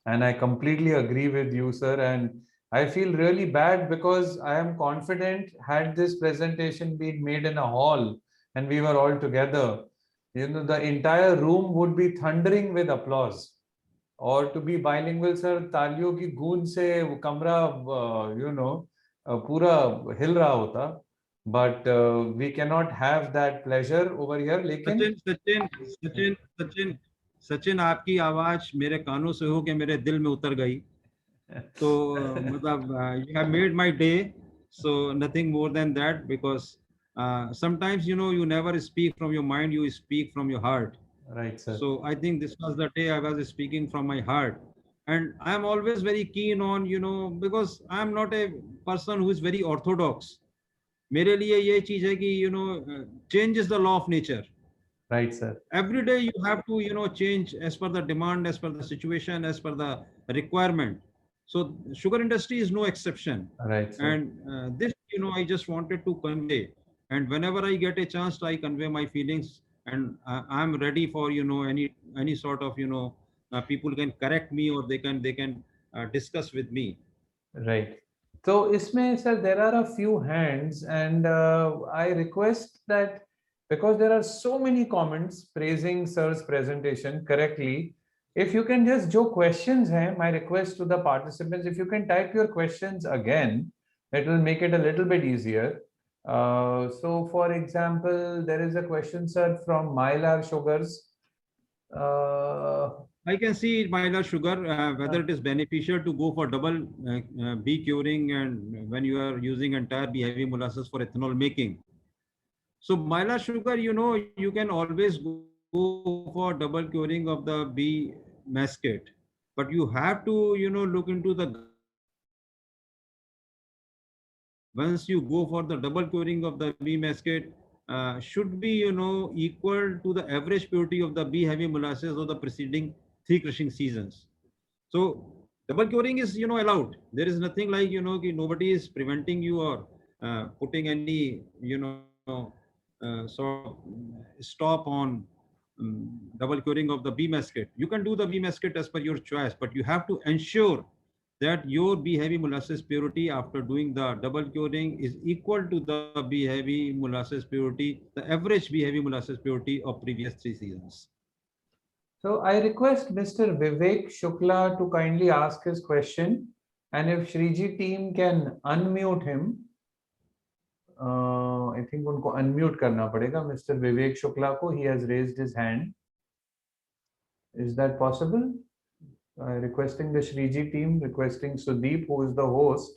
And I completely agree with you, sir. And I feel really bad because I am confident, had this presentation been made in a hall and we were all together, the entire room would be thundering with applause. Or to be bilingual, sir, तालियों की गूंज से वो कमरा, पूरा हिल रहा होता. But we cannot have that pleasure over here. लेकिन सचिन सचिन सचिन सचिन सचिन, आपकी आवाज मेरे कानों से होके मेरे दिल में उतर गई. तो मतलब you have made my day. So nothing more than that, because sometimes, you never speak from your mind, you speak from your heart. Right, sir. So I think this was the day I was speaking from my heart. And I'm always very keen on, because I'm not a person who is very orthodox. मेरे लिए ये चीज है कि, change is the law of nature. Right, sir. Every day you have to, change as per the demand, as per the situation, as per the requirement. So sugar industry is no exception. Right, sir. And this, I just wanted to convey. And whenever I get a chance, I convey my feelings, and I'm ready for, any sort of, people can correct me, or they can discuss with me. Right. So, isme, sir, there are a few hands, and I request that, because there are so many comments praising sir's presentation correctly, if you can just, jo questions hai, my request to the participants, if you can type your questions again, it will make it a little bit easier. So, for example, there is a question, sir, from Mylar Sugars. I can see Mylar Sugar, whether it is beneficial to go for double B curing, and when you are using entire B heavy molasses for ethanol making. So Mylar Sugar, you can always go for double curing of the B masket, but you have to, look into the once you go for the double curing of the B masket, should be, equal to the average purity of the B heavy molasses of the preceding 3 crushing seasons. So double curing is, allowed. There is nothing like, nobody is preventing you, or putting any, sort of stop on double curing of the B masket. You can do the B masket as per your choice, but you have to ensure that your B heavy molasses purity after doing the double curing is equal to the B heavy molasses purity, the average B heavy molasses purity of previous 3 seasons. So I request Mr. Vivek Shukla to kindly ask his question, and if Shriji team can unmute him. I think उनको unmute करना पड़ेगा, mister विवेक शुक्ला को. He has raised his hand. Is that possible? Requesting the Shriji team, requesting Sudeep, who is the host.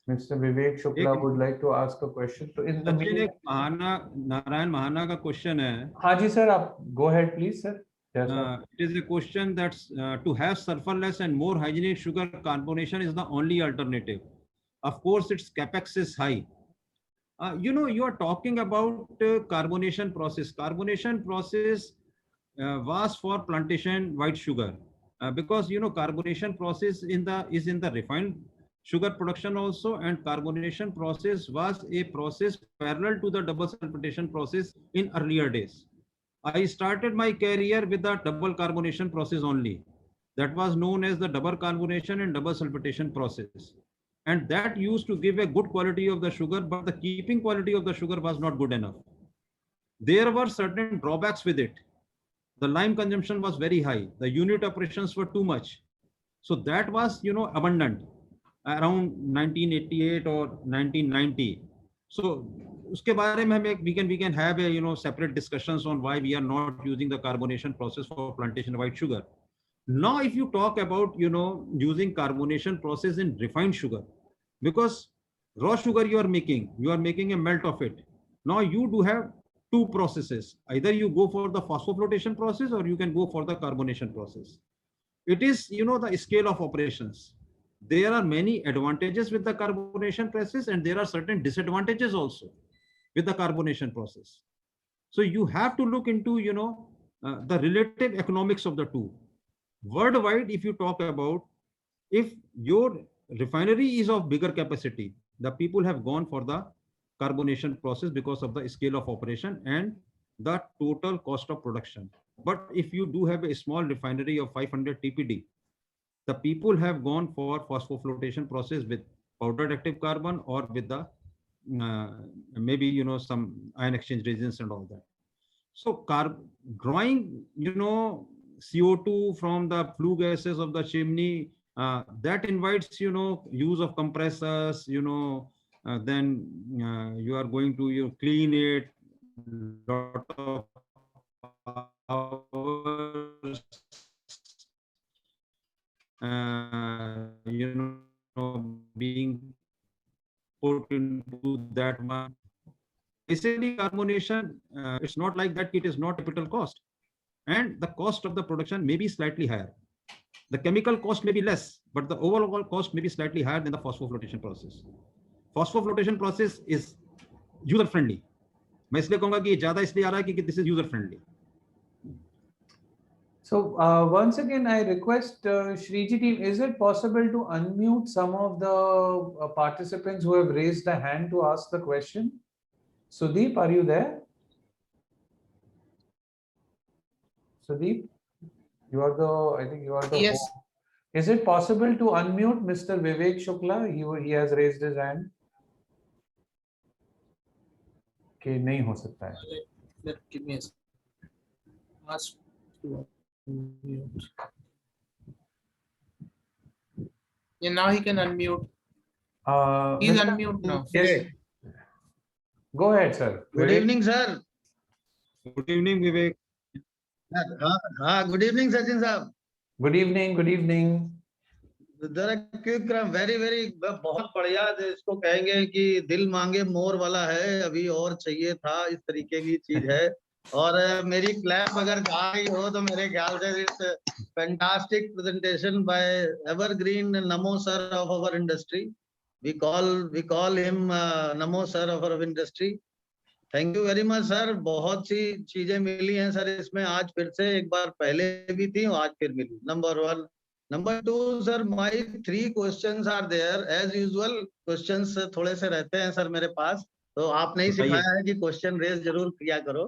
Mr. Vivek Shukla would like to ask a question. So in the Sachin, एक नारायण महाना का question है. हाँ जी sir, आप go ahead please sir. Yes, it is a question that's to have sulfurless and more hygienic sugar carbonation is the only alternative. Of course, its capex is high. You know, you are talking about carbonation process. Carbonation process was for plantation white sugar because you know carbonation process is in the refined sugar production also, and carbonation process was a process parallel to the double sulfitation process in earlier days. I started my career with the double carbonation process only. That was known as the double carbonation and double sulfitation process. And that used to give a good quality of the sugar, but the keeping quality of the sugar was not good enough. There were certain drawbacks with it. The lime consumption was very high. The unit operations were too much. So that was, you know, abundant around 1988 or 1990. So uske baare mein we can have a, you know, separate discussions on why we are not using the carbonation process for plantation white sugar. Now, if you talk about, you know, using carbonation process in refined sugar, because raw sugar you are making a melt of it. Now you do have two processes. Either you go for the phosphoflotation process or you can go for the carbonation process. It is, you know, the scale of operations. There are many advantages with the carbonation process and there are certain disadvantages also with the carbonation process. So you have to look into, you know, the relative economics of the two. Worldwide, if you talk about, if your refinery is of bigger capacity, the people have gone for the carbonation process because of the scale of operation and the total cost of production. But if you do have a small refinery of 500 TPD, the people have gone for phosphoflotation process with powdered active carbon or with the maybe, you know, some ion exchange resins and all that. So drawing, you know, CO2 from the flue gases of the chimney, that invites, you know, use of compressors, you know, then you are going to, you clean it, lot of hours, you know, being put into that one. Basically, carbonation, it's not like that, it is not capital cost. And the cost of the production may be slightly higher. The chemical cost may be less, but the overall cost may be slightly higher than the phosphoflotation process. Phosphoflotation process is user friendly. मैं इसलिए कहूंगा कि ज़्यादा इसलिए आ रहा है कि this is user friendly. So once again, I request Shriji team, is it possible to unmute some of the participants who have raised a hand to ask the question? Sudeep, are you there? Sudeep, you are the, I think you are the. Yes. Host. Is it possible to unmute Mr. Vivek Shukla? He has raised his hand. Okay, नहीं हो सकता है. Give me a ask to unmute. Yeah, now he can unmute. He's unmute now. Yes. Go ahead, sir. Good evening, sir. Good evening, Vivek. Good evening, Sachin sir. Good evening. Good evening. very बहुत बढ़िया. इसको कहेंगे कि दिल मांगे मोर वाला है, अभी और चाहिए था, इस तरीके की चीज है. और मेरी क्लैप अगर जा रही हो तो मेरे ख्याल से it's fantastic presentation by evergreen Namo sir of our industry. we call him Namo sir of our industry. Thank you very much sir. बहुत सी चीजें मिली हैं सर इसमें आज फिर से, एक बार पहले भी थी और आज फिर मिली. Number 1. Number 2 sir, my 3 questions are there. As usual questions थोड़े से रहते हैं सर मेरे पास, तो आपने ही सिखाया है कि क्वेश्चन रेज जरूर किया करो.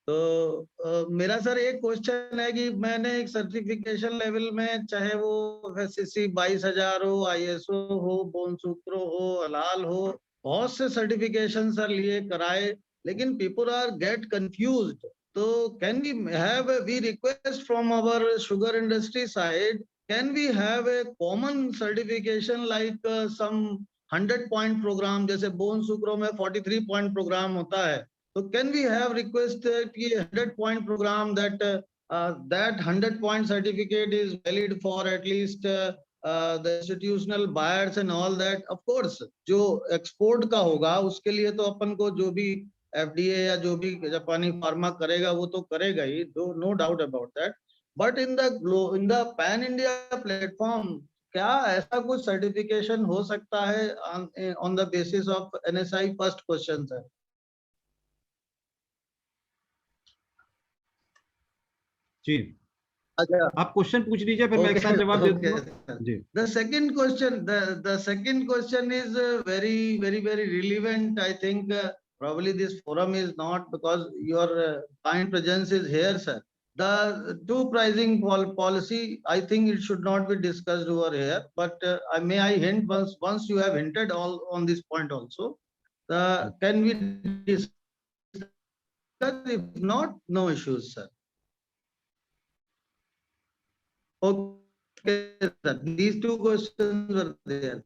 तो मेरा सर एक क्वेश्चन है कि मैंने एक सर्टिफिकेशन लेवल में, चाहे वो एसएससी 22,000 हो, आईएसओ हो, बोनसूत्रो हो, हलाल हो, बहुत से सर्टिफिकेशन सर लिए कराए, लेकिन पीपल आर गेट कंफ्यूज्ड. तो can we have, we request from our sugar industry side can we have a common certification like some 100-point program, जैसे बोन सुक्रो में 43-point program होता है, तो can we have requested कि 100-point program that that 100-point certificate is valid for at least the institutional buyers and all that. Of course, जो export का होगा उसके लिए तो अपन को जो भी FDA या जो भी जापानी फार्मा करेगा वो तो करेगा ही, no doubt about that. But in the pan India platform, क्या ऐसा कुछ सर्टिफिकेशन हो सकता है on the basis of NSI? First question है. जी, अच्छा, आप क्वेश्चन पूछ लीजिए, फिर मैं इसका जवाब दे दूंगा. जी. The second question is very relevant. I think probably this forum is not, because your kind presence is here, sir. The two pricing policy, I think it should not be discussed over here. But may I hint, once you have hinted all on this point also, can we discuss? If not, no issues, sir. Okay, sir. These two questions were there.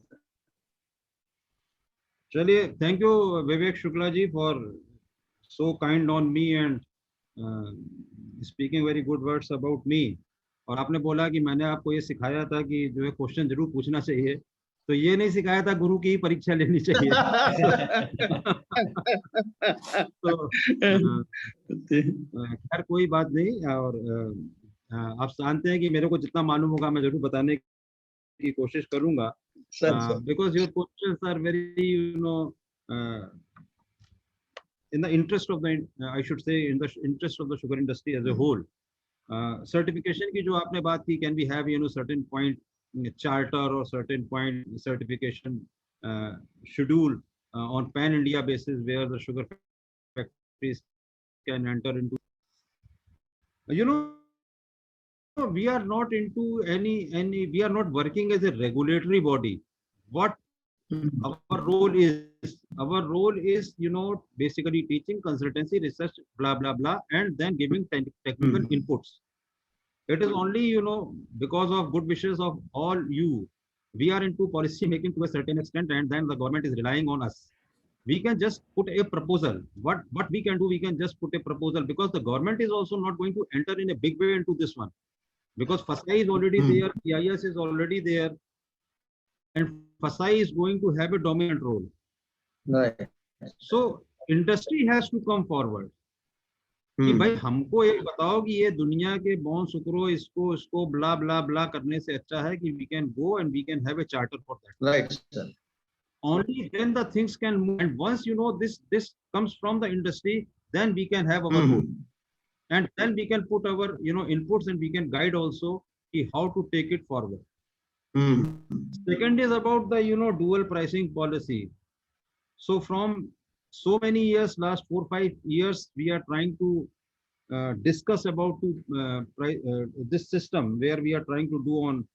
चलिए, thank you Vivek Shukla ji for so kind on me and speaking very good words about me. और आपने बोला कि मैंने आपको ये सिखाया था कि जो है क्वेश्चन जरूर पूछना चाहिए, तो ये नहीं सिखाया था गुरु की ही परीक्षा लेनी चाहिए. तो खैर कोई बात नहीं. और आप जानते हैं कि मेरे को जितना मालूम होगा मैं जरूर बताने की कोशिश करूंगा. Because your questions are very, in the interest of the, I should say, in the interest of the sugar industry as a whole. Certification की जो आपने बात की, can we have, certain point charter or certain point certification schedule on pan India basis where the sugar factories can enter into. We are not into any, we are not working as a regulatory body. What our role is, basically teaching, consultancy, research, blah, blah, blah, and then giving technical inputs. It is only, because of good wishes of all you, we are into policy making to a certain extent, and then the government is relying on us. We can just put a proposal. What we can do, we can just put a proposal, because the government is also not going to enter in a big way into this one. Because FSSAI is already there, PIS is already there, and FSSAI is going to have a dominant role. Right. So industry has to come forward. कि भाई हमको ये बताओ कि ये दुनिया के bone सुक्रो इसको ब्ला ब्ला ब्ला करने से अच्छा है कि we can go and we can have a charter for that. Right, sir. Only then the things can move. And once this comes from the industry, then we can have our role. And then we can put our inputs, and we can guide also how to take it forward. Second is about the dual pricing policy. So from so many years, last 4-5 years, we are trying to discuss about this system where we are trying to do on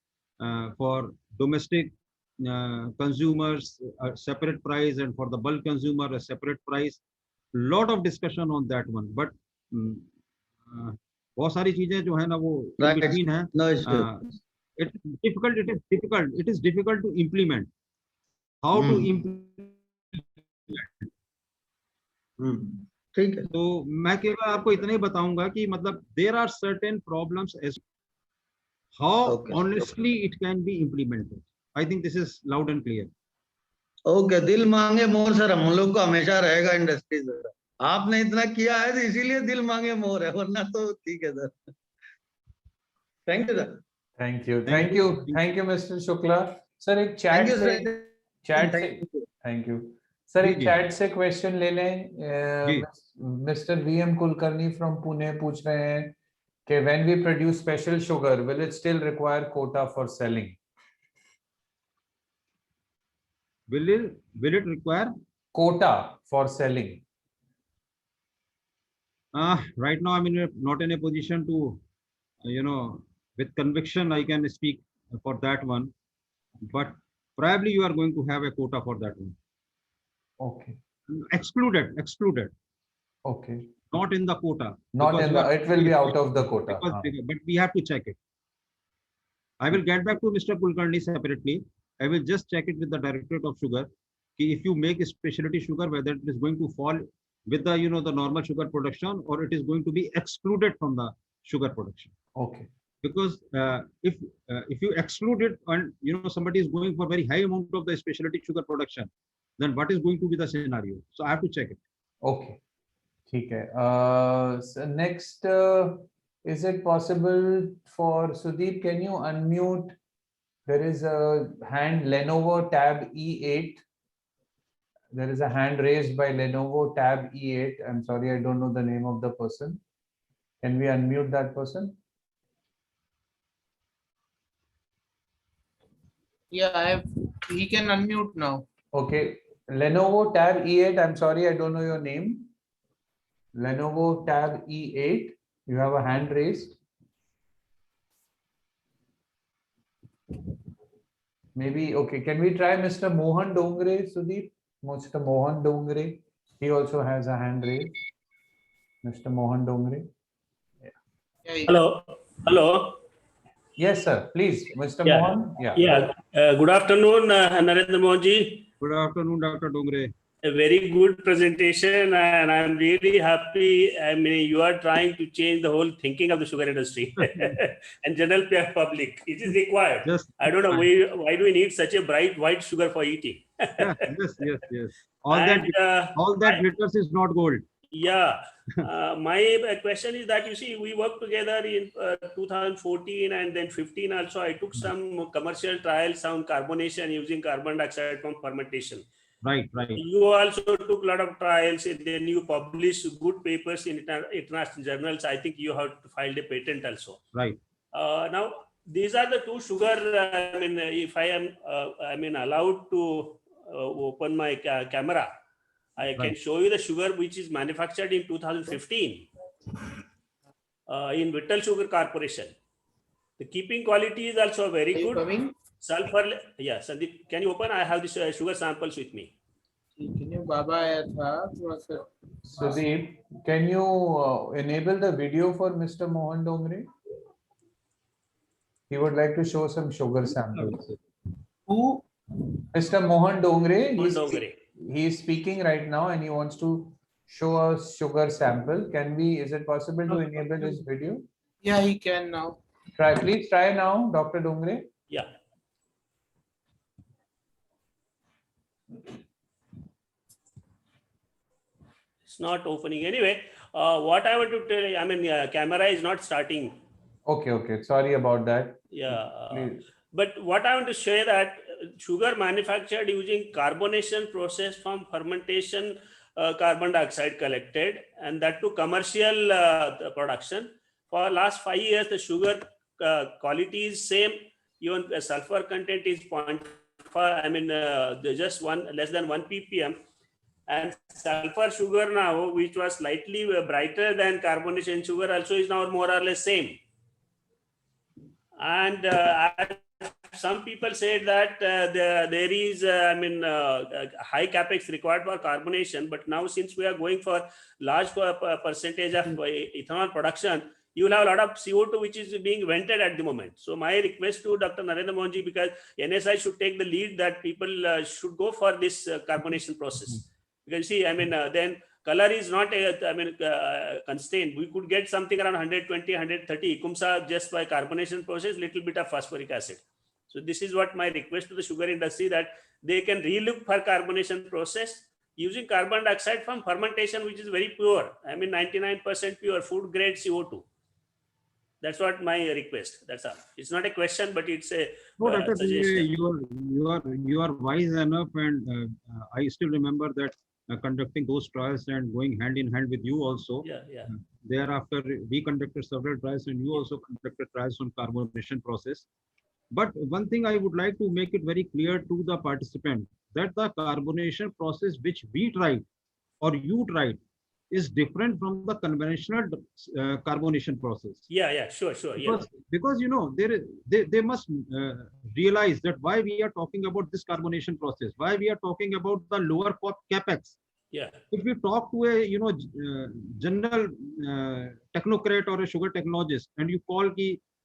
for domestic consumers a separate price, and for the bulk consumer a separate price. Lot of discussion on that one, but बहुत सारी चीजें जो है ना वो in between है. It is difficult to implement. How to implement? ठीक है. तो मैं केवल आपको इतना ही बताऊंगा कि मतलब there are certain problems as how honestly it can be implemented. I think this is loud and clear. Okay, दिल मांगे मोर सर हम लोग को हमेशा रहेगा इंडस्ट्री से. आपने इतना किया है तो इसीलिए दिल मांगे मोर है, वरना तो ठीक है sir. Thank you sir. Thank you mister Shukla. Sir एक चैट से थैंक यू सर, एक चैट से क्वेश्चन ले लें. Mister VM Kulkarni from Pune पूछ रहे हैं कि when we produce special sugar will it still require quota for selling? Will it require quota for selling? Right now I'm not in a position to with conviction I can speak for that one, but probably you are going to have a quota for that one. Okay. Excluded. Okay. Not in the quota. Not in the, it will be out of the quota. But we have to check it. I will get back to Mr. Kulkarni separately. I will just check it with the Directorate of Sugar. If you make a specialty sugar, whether it is going to fall with the the normal sugar production, or it is going to be excluded from the sugar production. Okay. Because if you exclude it and somebody is going for very high amount of the specialty sugar production, then what is going to be the scenario? So I have to check it. Okay. Okay. So next, is it possible for Sudeep? Can you unmute? There is a hand, Lenovo Tab E8. There is a hand raised by Lenovo Tab E8. I'm sorry, I don't know the name of the person. Can we unmute that person? Yeah, he can unmute now. Okay. Lenovo Tab E8. I'm sorry, I don't know your name. Lenovo Tab E8. You have a hand raised. Maybe, okay. Can we try Mr. Mohan Dongre, Sudeep? Mr. Mohan Dongre. He also has a hand raised. Mr. Mohan Dongre. Yeah, Hello. Hello. Yes, sir. Please, Mr. Yeah. Mohan. Yeah. Yeah. Good afternoon, Narendra Mohanji. Good afternoon, Dr. Dongre. A very good presentation, and I'm really happy. I mean, you are trying to change the whole thinking of the sugar industry and general public. It is required. Just I don't know why do we need such a bright white sugar for eating? yes. All that glitters is not gold. Yeah. My question is that, you see, we worked together in 2014 and then 15 also. I took some commercial trials on carbonation using carbon dioxide from fermentation. Right. You also took a lot of trials, and then you published good papers in international journals. I think you have filed a patent also. Right. Now, these are the two sugar. I mean, if I am, allowed to open my camera, I can show you the sugar which is manufactured in 2015 in Vittal Sugar Corporation. The keeping quality is also very good. coming? Sulfur, yeah, Sandeep, can you open? I have this sugar samples with me. Sudeep, can you enable the video for Mr. Mohan Dongre? He would like to show some sugar samples. Who? Mr. Mohan Dongre. He is speaking right now and he wants to show us sugar sample. Is it possible to enable this video? Yeah, he can now. Please try now, Dr. Dongre. Yeah. It's not opening. Anyway, what I want to tell you, I mean, camera is not starting. Okay. Sorry about that. Yeah. Please. But what I want to say that sugar manufactured using carbonation process from fermentation, carbon dioxide collected, and that to commercial production. For last 5 years, the sugar quality is same. Even the sulfur content is 0.5. I mean, just less than 1 ppm. And sulfur sugar now, which was slightly brighter than carbonation sugar, also is now more or less same. And some people said that there is, high capex required for carbonation. But now, since we are going for large percentage of ethanol production, you will have a lot of CO2 which is being vented at the moment. So my request to Dr. Narendra Mohanji, because NSI should take the lead, that people should go for this carbonation process. Because see, then color is not a constraint. We could get something around 120, 130 ICUMSA just by carbonation process, little bit of phosphoric acid. So this is what my request to the sugar industry, that they can relook for carbonation process using carbon dioxide from fermentation, which is very pure. 99% pure food grade CO2. That's what my request. That's all. It's not a question, but it's a suggestion. You are wise enough, and I still remember that conducting those trials and going hand in hand with you also. Yeah. Thereafter, we conducted several trials, and you also conducted trials on carbonation process. But one thing I would like to make it very clear to the participant, that the carbonation process which we tried or you tried is different from the conventional carbonation process. Yeah, sure. Because they must realize that why we are talking about this carbonation process, why we are talking about the lower capex. Yeah. If we talk to a general technocrat or a sugar technologist, and you call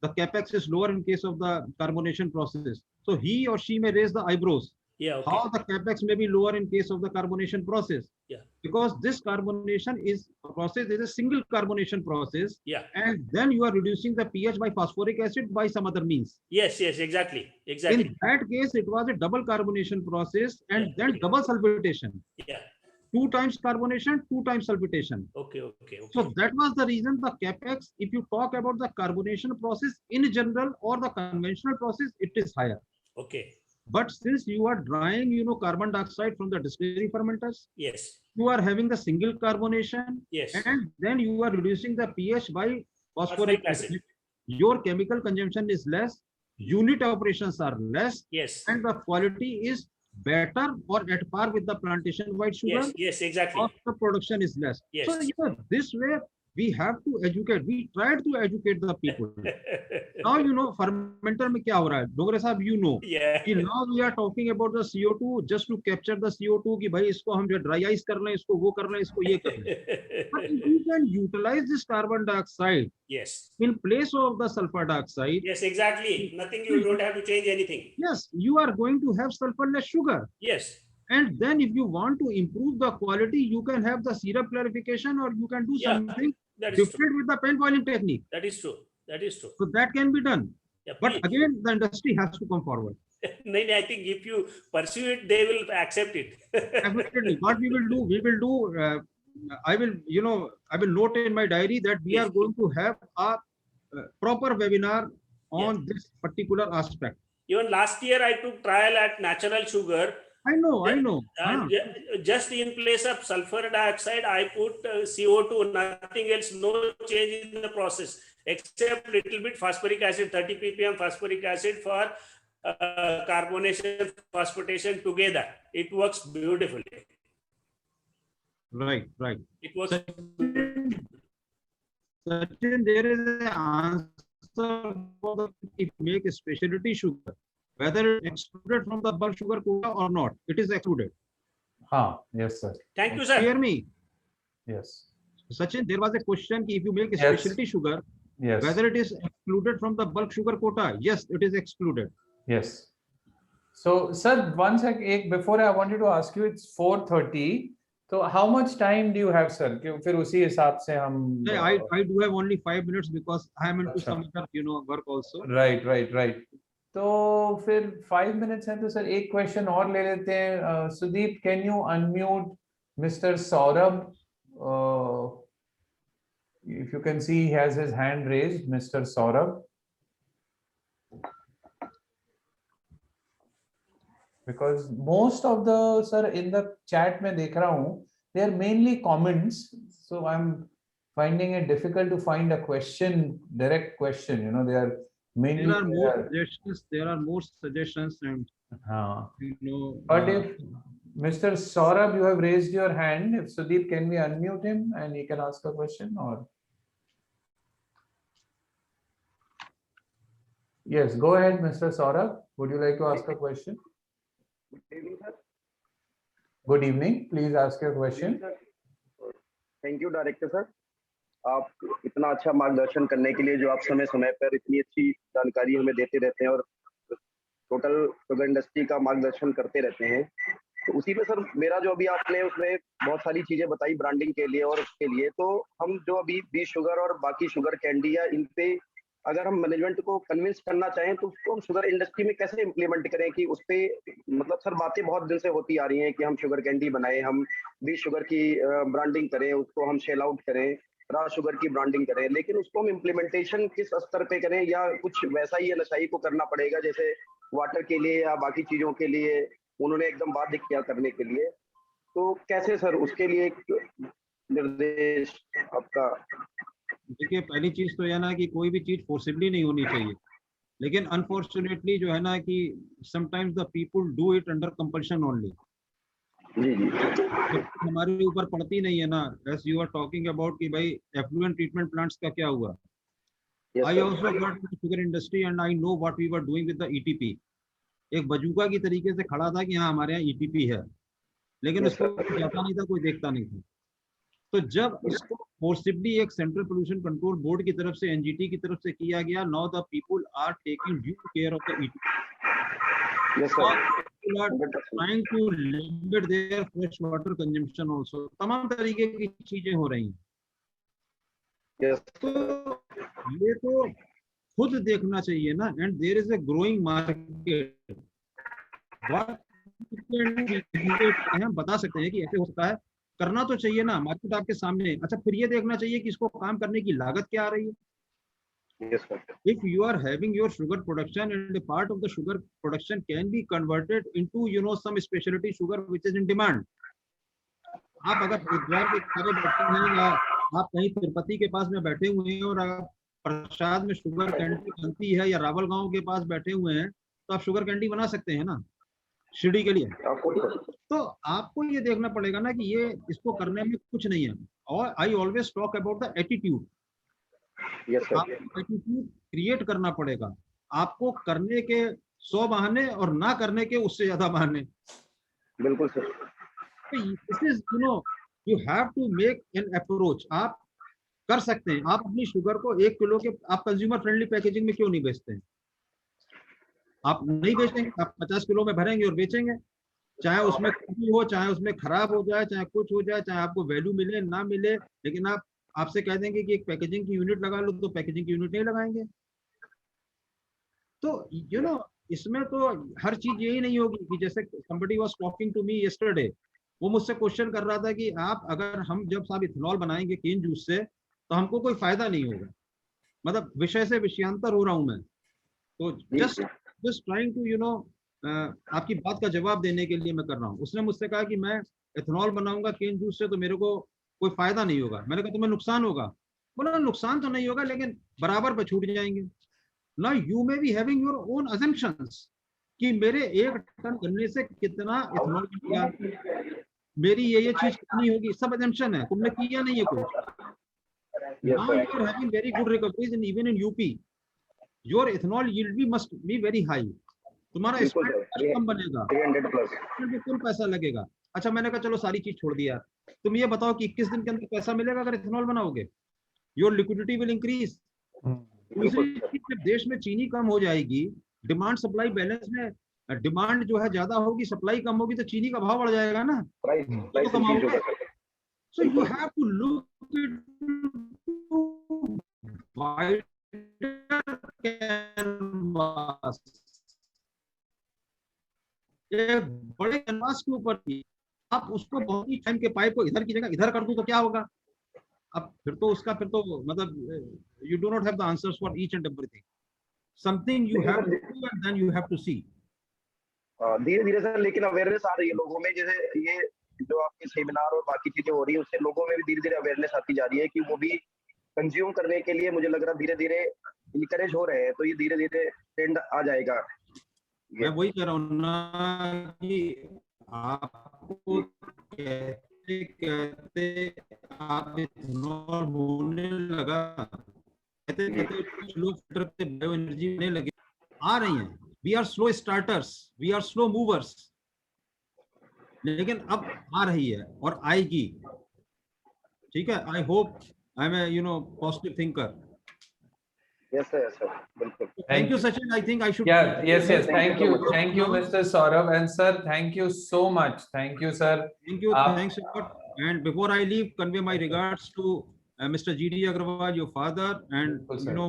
the capex is lower in case of the carbonation process. So he or she may raise the eyebrows. Yeah. Okay. How the capex may be lower in case of the carbonation process? Yeah. Because this carbonation process is a single carbonation process, Yeah. and then you are reducing the pH by phosphoric acid by some other means. Yes. Yes. Exactly. Exactly. In that case, it was a double carbonation process and Yeah. then double sulfitation. Yeah. 2 times carbonation, 2 times sulfitation. Okay. Okay. Okay. So that was the reason the capex, if you talk about the carbonation process in general or the conventional process, it is higher. Okay. But since you are drying, carbon dioxide from the distillery fermenters, Yes. you are having the single carbonation, Yes. and then you are reducing the pH by phosphoric Phosphoric acid. acid. Your chemical consumption is less, unit operations are less, Yes. and the quality is better or at par with the plantation white sugar. Yes. Yes. Exactly. Cost of production is less. Yes. So this way we have to educate. We tried to educate the people. Now fermenter में क्या हो रहा है? डोगरे साहब, Yeah. कि now we are talking about the CO2 just to capture the CO2 कि भाई इसको हम जो dry ice कर लें, इसको वो कर लें, इसको ये कर लें. But if you can utilize this carbon dioxide Yes. in place of the sulfur dioxide, Yes. Exactly. Nothing. You don't have to change anything. yes, you are going to have sulfurless sugar. Yes. And then if you want to improve the quality, you can have the syrup clarification, or you can do Yeah, something That is true. different with the pen boiling technique. That is true. That is true. So that can be done. Yeah, But please. again, the industry has to come forward. No, I think if you pursue it, they will accept it. Definitely. What we will do, I will note in my diary that we are going to have a proper webinar on this particular aspect. Even last year, I took trial at natural sugar. I know. And just in place of sulfur dioxide, I put CO2, nothing else, no change in the process, except little bit phosphoric acid, 30 ppm phosphoric acid for carbonation, phosphatation together. It works beautifully. Right. It works. Sachin, there is an answer for the if make a specialty sugar, whether it's excluded from the bulk sugar quota or not. It is excluded. Yes, sir. Thank you, sir. Hear me, Yes. Sachin. There was a question: if you make a Yes. specialty sugar, Yes. whether it is excluded from the bulk sugar quota. Yes, it is excluded. Yes. So, sir, one sec. Before I wanted to ask you, it's 4:30. So, how much time do you have, sir? फिर उसी हिसाब से हम. I do have only 5 minutes because I am into अच्छा. some other work also. Right. तो फिर 5 minutes है तो सर एक क्वेश्चन और ले लेते हैं. Sudeep, can you unmute Mr. Saurabh? If you can see, he has his hand raised, Mr. Saurabh. Because most of the, sir, in the chat में देख रहा हूँ, they are mainly comments. So I'm finding it difficult to find a question, direct question. They are mainly. There are more suggestions. There are more suggestions, and But if Mr. Saurabh, you have raised your hand. If Sudeep, can we unmute him and he can ask a question? Or yes, go ahead, Mr. Saurabh. Would you like to ask a question? Good evening, sir. Good evening. Please ask your question. Thank you director sir, आप इतना अच्छा मार्गदर्शन करने के लिए, जो आप समय समय पर इतनी अच्छी जानकारी हमें देते रहते हैं और टोटल शुगर इंडस्ट्री का मार्गदर्शन करते रहते हैं. तो उसी पे सर मेरा जो अभी आपने उसमें बहुत सारी चीजें बताई ब्रांडिंग के लिए और उसके लिए, तो हम जो अभी बी शुगर और बाकी शुगर कैंडी या इन पे अगर हम मैनेजमेंट को कन्विंस करना चाहें तो उसको हम शुगर इंडस्ट्री में कैसे इम्प्लीमेंट करें कि उस पे मतलब सर बातें बहुत दिन से होती आ रही हैं कि हम शुगर कैंडी बनाएं, हम बी शुगर की ब्रांडिंग करें, उसको हम सेल आउट करें, रॉ शुगर की ब्रांडिंग करें, लेकिन उसको हम इम्प्लीमेंटेशन किस स्तर पे करें, या कुछ वैसा ही NSI को करना पड़ेगा जैसे वाटर के लिए या बाकी चीजों के लिए उन्होंने एकदम बाध्य किया करने के लिए, तो कैसे सर उसके लिए निर्देश आपका? देखिए, पहली चीज तो यह ना कि कोई भी चीज फोर्सिबली नहीं होनी चाहिए, लेकिन अनफॉर्चुनेटली जो है ना कि sometimes the people do it under compulsion only. हमारे ऊपर पड़ती नहीं है ना. As you are talking about कि भाई एफ्लुएंट ट्रीटमेंट प्लांट्स का क्या हुआ. I also got to sugar industry and I know what we were doing with the ETP. एक बजूका की तरीके से खड़ा था कि हाँ हमारे यहाँ ETP है, लेकिन उसको जाता नहीं था, कोई देखता नहीं था. तो जब इसको फोर्सिबली एक सेंट्रल पोल्यूशन कंट्रोल बोर्ड की तरफ से, एनजीटी की तरफ से किया गया, now the people are taking due care of the eat, Yes, sir. people are 100%. trying to limit their fresh water consumption also. तमाम तरीके की चीजें हो रही हैं। Yes, तो sir. ये तो खुद देखना चाहिए ना, and there is a growing market. हम बता सकते हैं कि ऐसे हो सकता है, करना तो चाहिए ना, मार्केट आपके सामने। अच्छा, फिर ये देखना चाहिए कि इसको काम करने की लागत क्या आ रही है। Yes, sir. If you are having your sugar production and a part of the sugar production can be converted into, you know, some specialty sugar which is in demand. आप अगर हरिद्वार के किनारे बैठे हैं या आप कहीं तिरुपति के पास में बैठे हुए हैं और आप प्रसाद में शुगर कैंडी बनती है, या रावल गांव के पास बैठे हुए हैं, तो आप शुगर कैंडी बना सकते हैं ना शिरडी के लिए। Of course, sir. तो आपको ये देखना पड़ेगा ना कि ये इसको करने में कुछ नहीं है। और I always talk about the attitude. Yes, sir. आपको एटीट्यूड क्रिएट करना पड़ेगा। आपको करने के 100 बहाने और ना करने के उससे ज्यादा बहाने। बिल्कुल sir. This is, you know, you have to make an approach. आप कर सकते हैं। आप अपनी शुगर को 1 किलो के आप कंज्यूमर फ्रेंडली पैकेजिंग में क्यों नहीं बेचते हैं? आप नहीं बेचेंगे, आप 50 किलो में भरेंगे और बेचेंगे, चाहे उसमें कुछ हो, चाहे उसमें खराब हो जाए, चाहे कुछ हो जाए, चाहे आपको वैल्यू मिले ना मिले, लेकिन आप आपसे कह देंगे कि एक पैकेजिंग की यूनिट लगा लो, तो पैकेजिंग की यूनिट नहीं लगाएंगे। तो यू नो, इसमें तो हर चीज यही नहीं होगी कि जैसे somebody was talking to me yesterday, वो मुझसे क्वेश्चन कर रहा था कि आप अगर हम जब साहब इथेनॉल बनाएंगे केन जूस से तो हमको कोई फायदा नहीं होगा। मतलब विषय से विषयांतर हो रहा हूं मैं, तो just trying to, you know, आपकी बात का जवाब देने के लिए मैं कर रहा हूँ। उसने मुझसे कहा कि मैं इथेनॉल बनाऊंगा केन जूस से तो मेरे को कोई फायदा नहीं होगा। मैंने कहा तुम्हें नुकसान होगा। बोला नुकसान तो नहीं होगा लेकिन बराबर पे छूट जाएंगे। ना you may be having your own assumptions कि मेरे 1 टन गन्ने से कितना इथेनॉल बनेगा, मेरी ये चीज कितनी होगी, सब अजम्पशन है, तुमने किया नहीं है कुछ। Now you are having very good recoveries and even in UP, your ethanol yield भी must be very high. तुम्हारा स्पेंड कम बनेगा, 300 प्लस बिल्कुल पैसा लगेगा। अच्छा, मैंने कहा चलो सारी चीज छोड़ दिया, तुम ये बताओ कि 21 दिन के अंदर पैसा मिलेगा अगर इथेनॉल बनाओगे? Your liquidity will increase. दूसरी चीज, जब देश में चीनी कम हो जाएगी, डिमांड सप्लाई बैलेंस में डिमांड जो है ज्यादा होगी, सप्लाई कम होगी, तो चीनी का भाव बढ़ जाएगा ना, तो कमाओगे। So you have to look into wider canvas, एक बड़े कैनवास के ऊपर भी आप उसको बहुत ही टाइम के पाइप को इधर की जगह इधर कर दूं तो क्या होगा? अब फिर तो मतलब you do not have the answers for each and everything. Something you have to do and then you have to see. धीरे धीरे सर, लेकिन अवेयरनेस आ रही है लोगों में, जैसे ये जो आपके सेमिनार और बाकी चीजें हो रही है उससे लोगों में भी धीरे धीरे अवेयरनेस आती जा रही है कि वो भी कंज्यूम करने के लिए, मुझे लग रहा धीरे धीरे इनकरेज हो रहे हैं, तो ये धीरे धीरे ट्रेंड आ जाएगा। मैं वही कह रहा हूँ ना कि आपको कहते कहते आप इथेनॉल होने लगा, कहते कहते कुछ लोग फिल्टर पे बायो एनर्जी होने लगे, आ रही हैं। We are slow starters, we are slow movers, लेकिन अब आ रही है और आएगी। ठीक है, I hope I am a, you know, positive thinker. Yes sir, बिल्कुल। Thank you, Sachin. I think I should. Yeah, yes, thank you, Mr. Saurav, and sir, thank you so much. Thank you, sir. Thank you. Thanks a lot. And before I leave, convey my regards to Mr. G.D. Agrawal, your father, and you know,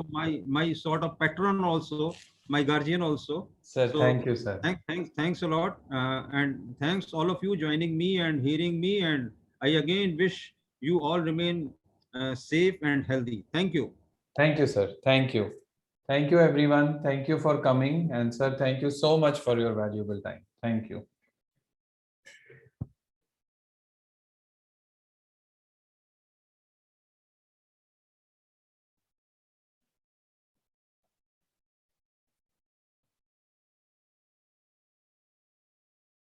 my sort of patron also, my guardian also. Sir, so, thank you, sir. Thanks a lot, and thanks all of you joining me and hearing me. And I again wish you all remain safe and healthy. Thank you. Thank you, sir. Thank you. Thank you, everyone. Thank you for coming. And sir, thank you so much for your valuable time. Thank you.